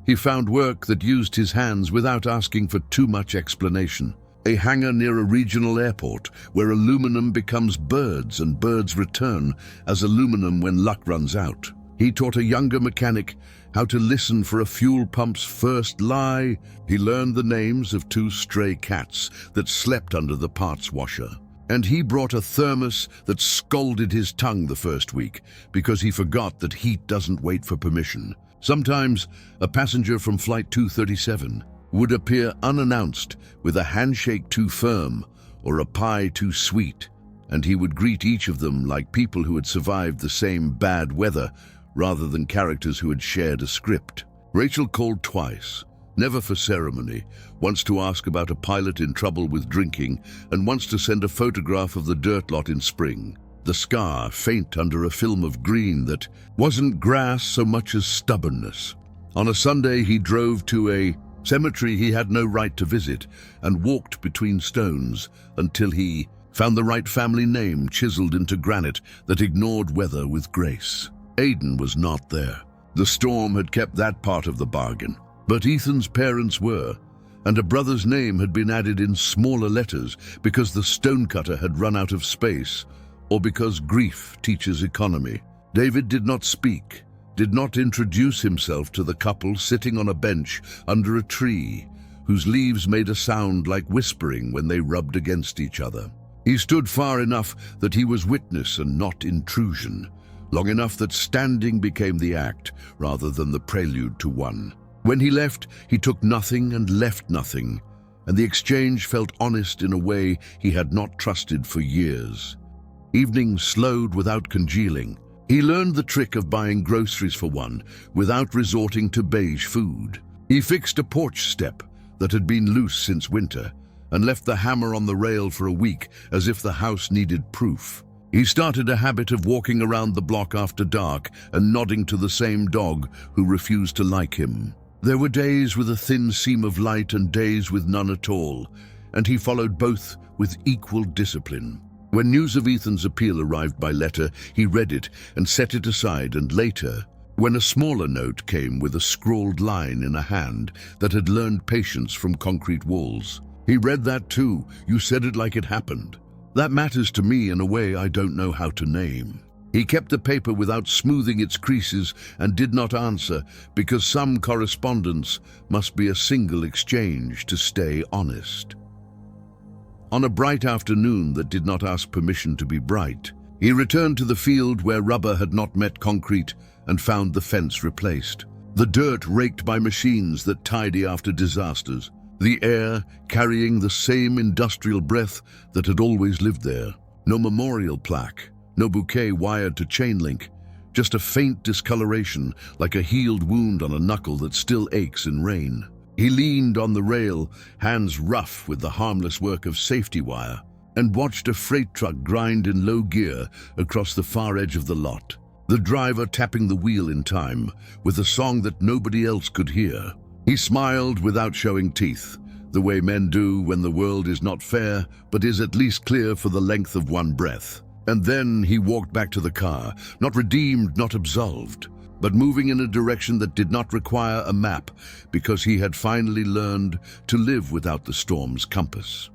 He found work that used his hands without asking for too much explanation. A hangar near a regional airport where aluminum becomes birds and birds return as aluminum when luck runs out. He taught a younger mechanic how to listen for a fuel pump's first lie. He learned the names of two stray cats that slept under the parts washer. And he brought a thermos that scalded his tongue the first week because he forgot that heat doesn't wait for permission. Sometimes a passenger from Flight 237 would appear unannounced with a handshake too firm or a pie too sweet, and he would greet each of them like people who had survived the same bad weather rather than characters who had shared a script. Rachel called twice, never for ceremony, once to ask about a pilot in trouble with drinking and once to send a photograph of the dirt lot in spring, the scar faint under a film of green that wasn't grass so much as stubbornness. On a Sunday he drove to a cemetery he had no right to visit and walked between stones until he found the right family name chiseled into granite that ignored weather with grace. Aidan was not there. The storm had kept that part of the bargain, but Ethan's parents were, and a brother's name had been added in smaller letters because the stonecutter had run out of space or because grief teaches economy. David did not speak, did not introduce himself to the couple sitting on a bench under a tree whose leaves made a sound like whispering when they rubbed against each other. He stood far enough that he was witness and not intrusion, long enough that standing became the act rather than the prelude to one. When he left, he took nothing and left nothing, and the exchange felt honest in a way he had not trusted for years. Evenings slowed without congealing. He learned the trick of buying groceries for one without resorting to beige food. He fixed a porch step that had been loose since winter and left the hammer on the rail for a week as if the house needed proof. He started a habit of walking around the block after dark and nodding to the same dog who refused to like him. There were days with a thin seam of light and days with none at all, and he followed both with equal discipline. When news of Ethan's appeal arrived by letter, he read it and set it aside, and later, when a smaller note came with a scrawled line in a hand that had learned patience from concrete walls. He read that too. You said it like it happened. That matters to me in a way I don't know how to name. He kept the paper without smoothing its creases and did not answer, because some correspondence must be a single exchange to stay honest. On a bright afternoon that did not ask permission to be bright, he returned to the field where rubber had not met concrete and found the fence replaced. The dirt raked by machines that tidy after disasters. The air carrying the same industrial breath that had always lived there. No memorial plaque, no bouquet wired to chain link, just a faint discoloration like a healed wound on a knuckle that still aches in rain. He leaned on the rail, hands rough with the harmless work of safety wire, and watched a freight truck grind in low gear across the far edge of the lot. The driver tapping the wheel in time, with a song that nobody else could hear. He smiled without showing teeth, the way men do when the world is not fair, but is at least clear for the length of one breath. And then he walked back to the car, not redeemed, not absolved, but moving in a direction that did not require a map, because he had finally learned to live without the storm's compass.